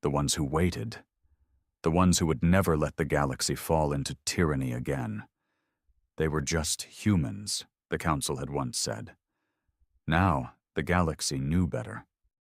The ones who waited. The ones who would never let the galaxy fall into tyranny again. They were just humans, the Council had once said. Now, the galaxy knew better.